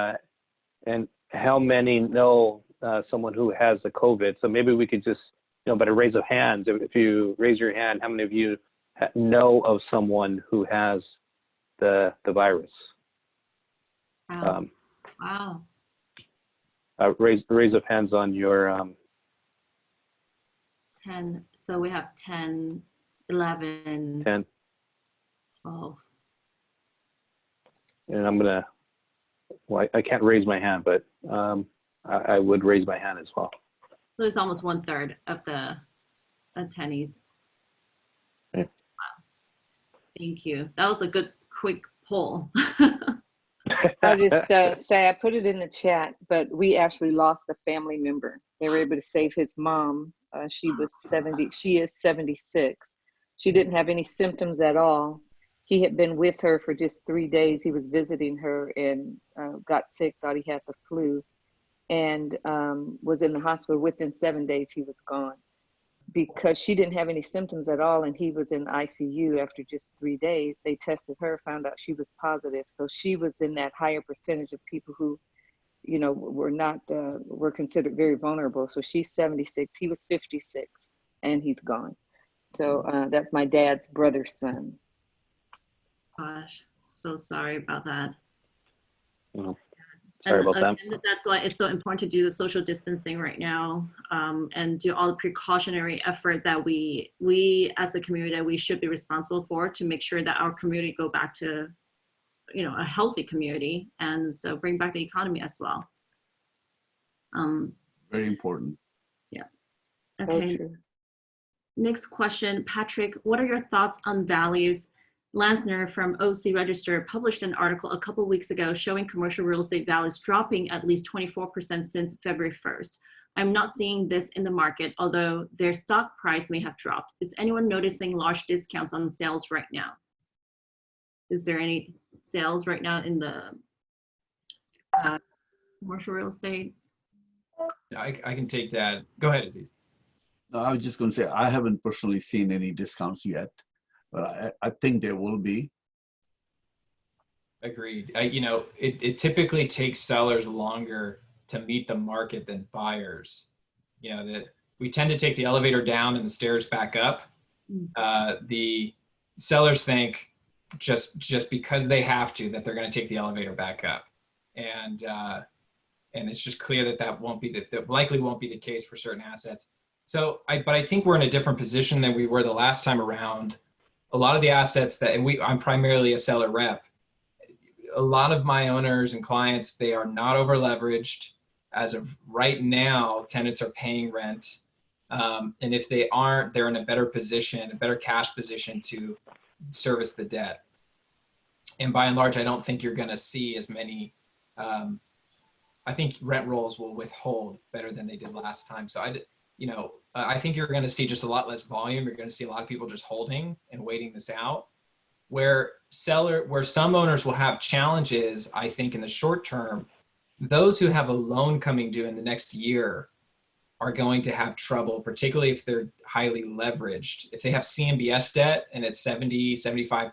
how many know someone who has the COVID. So maybe we could just, you know, by a raise of hands, if you raise your hand, how many of you know of someone who has the virus? Wow. Wow. Raise of hands on your 10. So we have 10, 11, 10. 12. And I'm gonna, well, I can't raise my hand, but I would raise my hand as well. So it's almost 1/3 of the attendees. Yeah. Wow. Thank you. That was a good, quick poll. I'll just say I put it in the chat, but we actually lost a family member. They were able to save his mom. She was 70. She is 76. She didn't have any symptoms at all. He had been with her for just 3 days. He was visiting her and got sick, thought he had the flu, and was in the hospital. Within 7 days, he was gone because she didn't have any symptoms at all, and he was in ICU after just 3 days. They tested her, found out she was positive. So she was in that higher percentage of people who, you know, were considered very vulnerable. So she's 76, he was 56, and he's gone. So that's my dad's brother's son. Gosh, so sorry about that. Well, sorry about that. And that's why it's so important to do the social distancing right now, and do all the precautionary effort that we as a community that we should be responsible for to make sure that our community go back to, you know, a healthy community, and so bring back the economy as well. Very important. Yeah. Okay. Next question, Patrick, what are your thoughts on values? Lansner from OC Register published an article a couple weeks ago showing commercial real estate values dropping at least 24% since February 1st. I'm not seeing this in the market, although their stock price may have dropped. Is anyone noticing large discounts on sales right now? Is there any sales right now in the commercial real estate? I can take that. Go ahead, Aziz. No, I was just going to say, I haven't personally seen any discounts yet, but I think there will be. Agreed. You know, it typically takes sellers longer to meet the market than buyers. You know, that we tend to take the elevator down and the stairs back up. The sellers think just because they have to, that they're going to take the elevator back up. And it's just clear that won't be that likely won't be the case for certain assets. So but I think we're in a different position than we were the last time around. A lot of the assets that, and I'm primarily a seller rep. A lot of my owners and clients, they are not over leveraged. As of right now, tenants are paying rent. And if they aren't, they're in a better position, a better cash position to service the debt. And by and large, I don't think you're going to see as many, I think rent rolls will withhold better than they did last time. So I think you're going to see just a lot less volume. You're going to see a lot of people just holding and waiting this out. Where some owners will have challenges, I think in the short term, those who have a loan coming due in the next year are going to have trouble, particularly if they're highly leveraged. If they have CMBS debt and it's 70, 75%,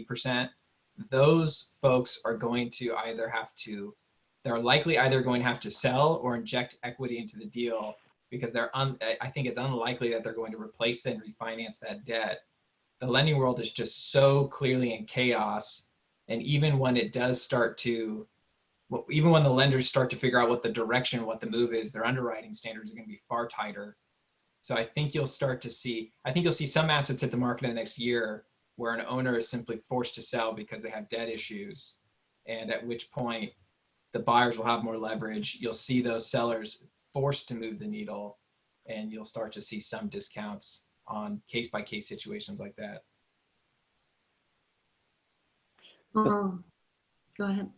80%, those folks are going to they're likely either going to have to sell or inject equity into the deal, because I think it's unlikely that they're going to replace and refinance that debt. The lending world is just so clearly in chaos. And even when it does start to, even when the lenders start to figure out what the direction, what the move is, their underwriting standards are going to be far tighter. So I think you'll see some assets hit the market in the next year where an owner is simply forced to sell because they have debt issues. And at which point the buyers will have more leverage. You'll see those sellers forced to move the needle, and you'll start to see some discounts on case-by-case situations like that. Oh, go ahead.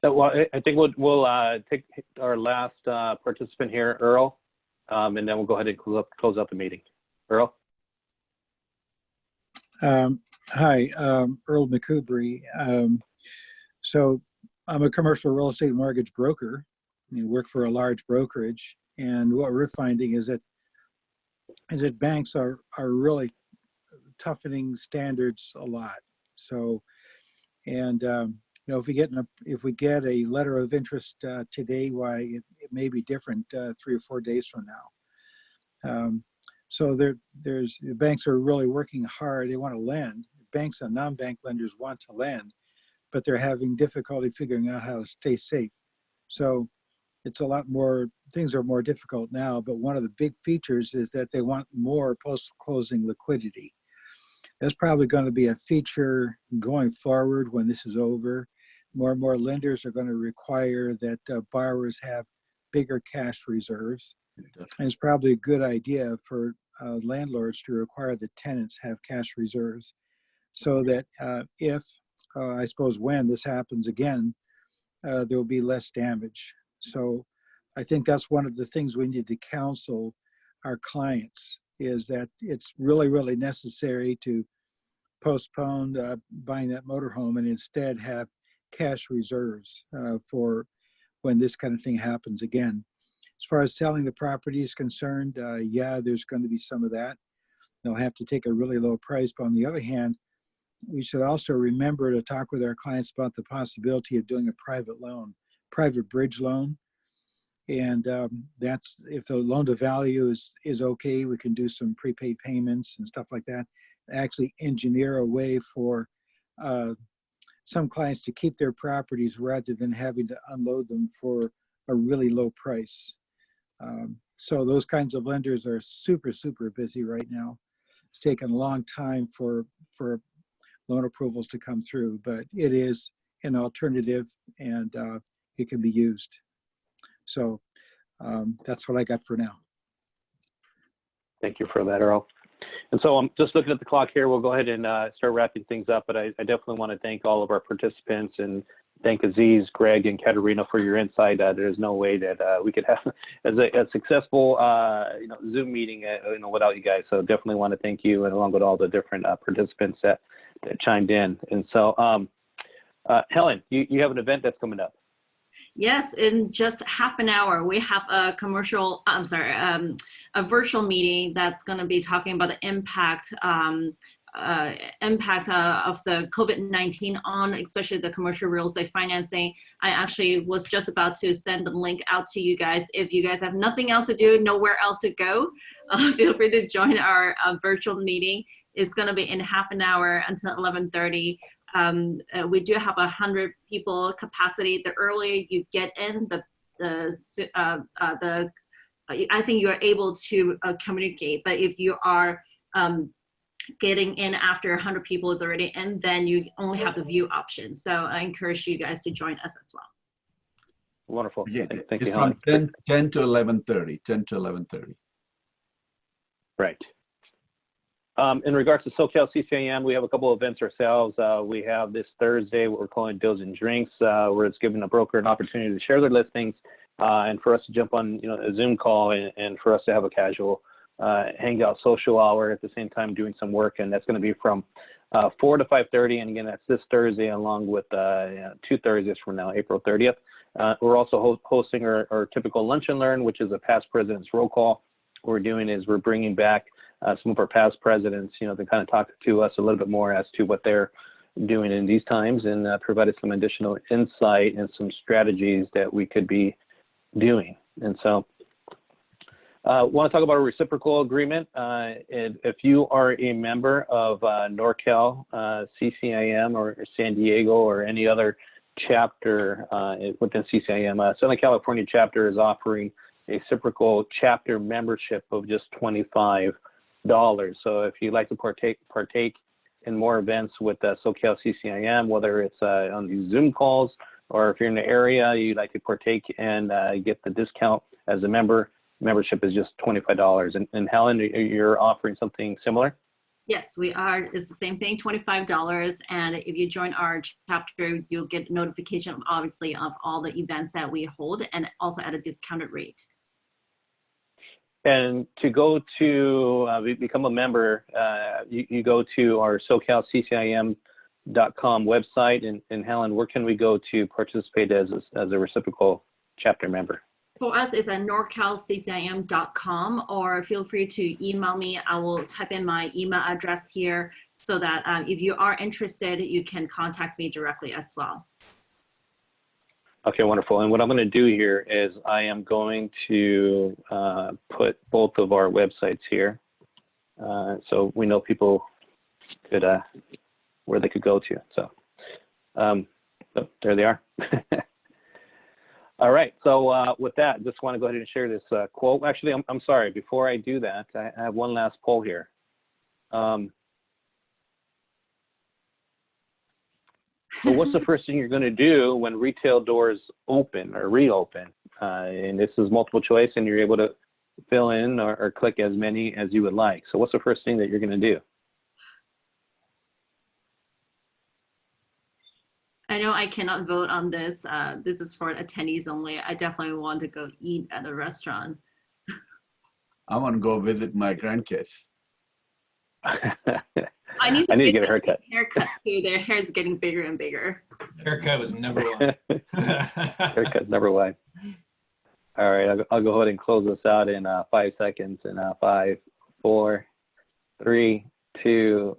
Well, I think we'll take our last participant here, Earl, and then we'll go ahead and close out the meeting. Earl? Hi, Earl McCoubry. So I'm a commercial real estate mortgage broker. I work for a large brokerage, and what we're finding is that banks are really toughening standards a lot. So, and you know, if we get a letter of interest today, why it may be different 3 or 4 days from now. So there's banks are really working hard. They want to lend. Banks and non-bank lenders want to lend, but they're having difficulty figuring out how to stay safe. So it's a lot more, things are more difficult now, but one of the big features is that they want more post-closing liquidity. That's probably going to be a feature going forward when this is over. More and more lenders are going to require that borrowers have bigger cash reserves. And it's probably a good idea for landlords to require that tenants have cash reserves so that if, I suppose when this happens again, there will be less damage. So I think that's one of the things we need to counsel our clients, is that it's really, really necessary to postpone buying that motorhome and instead have cash reserves for when this kind of thing happens again. As far as selling the property is concerned, yeah, there's going to be some of that. They'll have to take a really low price, but on the other hand, we should also remember to talk with our clients about the possibility of doing a private loan, private bridge loan. And that's, if the loan to value is okay, we can do some prepaid payments and stuff like that. Actually engineer a way for some clients to keep their properties rather than having to unload them for a really low price. So those kinds of lenders are super, super busy right now. It's taken a long time for loan approvals to come through, but it is an alternative and it can be used. So that's what I got for now. Thank you for that, Earl. And so I'm just looking at the clock here. We'll go ahead and start wrapping things up, but I definitely want to thank all of our participants and thank Aziz, Greg, and Katerina for your insight. There's no way that we could have a successful Zoom meeting without you guys. So definitely want to thank you, and along with all the different participants that chimed in. And so Helen, you have an event that's coming up. Yes, in just half an hour, we have a a virtual meeting that's going to be talking about the impact of the COVID-19 on especially the commercial real estate financing. I actually was just about to send the link out to you guys. If you guys have nothing else to do, nowhere else to go, feel free to join our virtual meeting. It's going to be in half an hour until 11:30. We do have 100 people capacity. The earlier you get in, I think you are able to communicate. But if you are getting in after 100 people is already in, then you only have the view option. So I encourage you guys to join us as well. Wonderful. Yeah, thank you, it's from 10 to 11:30. 10 to 11:30. Right. In regards to SoCal CCIM, we have a couple of events ourselves. We have this Thursday what we're calling Deals and Drinks, where it's giving a broker an opportunity to share their listings and for us to jump on a Zoom call and for us to have a casual hangout social hour at the same time doing some work. And that's going to be from 4 to 5:30. And again, that's this Thursday along with 2 Thursdays from now, April 30th. We're also hosting our typical Lunch and Learn, which is a past president's roll call. What we're doing is we're bringing back some of our past presidents, to kind of talk to us a little bit more as to what they're doing in these times and provided some additional insight and some strategies that we could be doing. And so want to talk about a reciprocal agreement. If you are a member of NorCal CCIM or San Diego or any other chapter within CCIM, Southern California chapter is offering a reciprocal chapter membership of just $25. So if you'd like to partake in more events with SoCal CCIM, whether it's on these Zoom calls or if you're in the area, you'd like to partake and get the discount as a member, membership is just $25. And Helen, you're offering something similar? Yes, we are. It's the same thing, $25. And if you join our chapter, you'll get notification, obviously, of all the events that we hold and also at a discounted rate. And to go to become a member, you go to our SoCal CCIM NorCalCCIM.com website. And Helen, where can we go to participate as a reciprocal chapter member? For us, it's at NorCalCCIM.com, or feel free to email me. I will type in my email address here so that if you are interested, you can contact me directly as well. Okay, wonderful. And what I'm going to do here is I am going to put both of our websites here so we know people could where they could go to. So, oh, there they are. All right. So with that, just want to go ahead and share this quote. Actually, I'm sorry. Before I do that, I have one last poll here. So what's the first thing you're going to do when retail doors open or reopen? And this is multiple choice, and you're able to fill in or click as many as you would like. So what's the first thing that you're going to do? I know I cannot vote on this. This is for attendees only. I definitely want to go eat at a restaurant. I want to go visit my grandkids. I need to get a haircut. Haircut too. Their hair is getting bigger and bigger. Haircut was number one. Haircut number one. All right, I'll go ahead and close this out in 5 seconds. In 5, 4, 3, 2,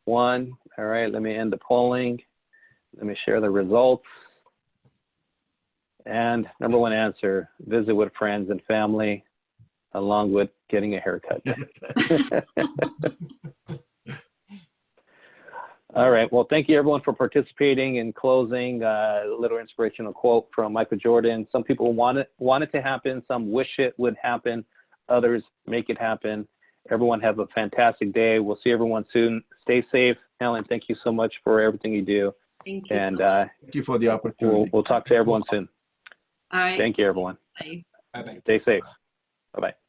1. All right, let me end the polling. Let me share the results. And number one answer, visit with friends and family, along with getting a haircut. All right. Well, thank you everyone for participating. In closing, a little inspirational quote from Michael Jordan. Some people want it to happen. Some wish it would happen. Others make it happen. Everyone have a fantastic day. We'll see everyone soon. Stay safe. Helen, thank you so much for everything you do. Thank you. And Thank you for the opportunity. We'll talk to everyone soon. All right. Thank you, everyone. Bye. Bye-bye. Stay safe. Bye-bye.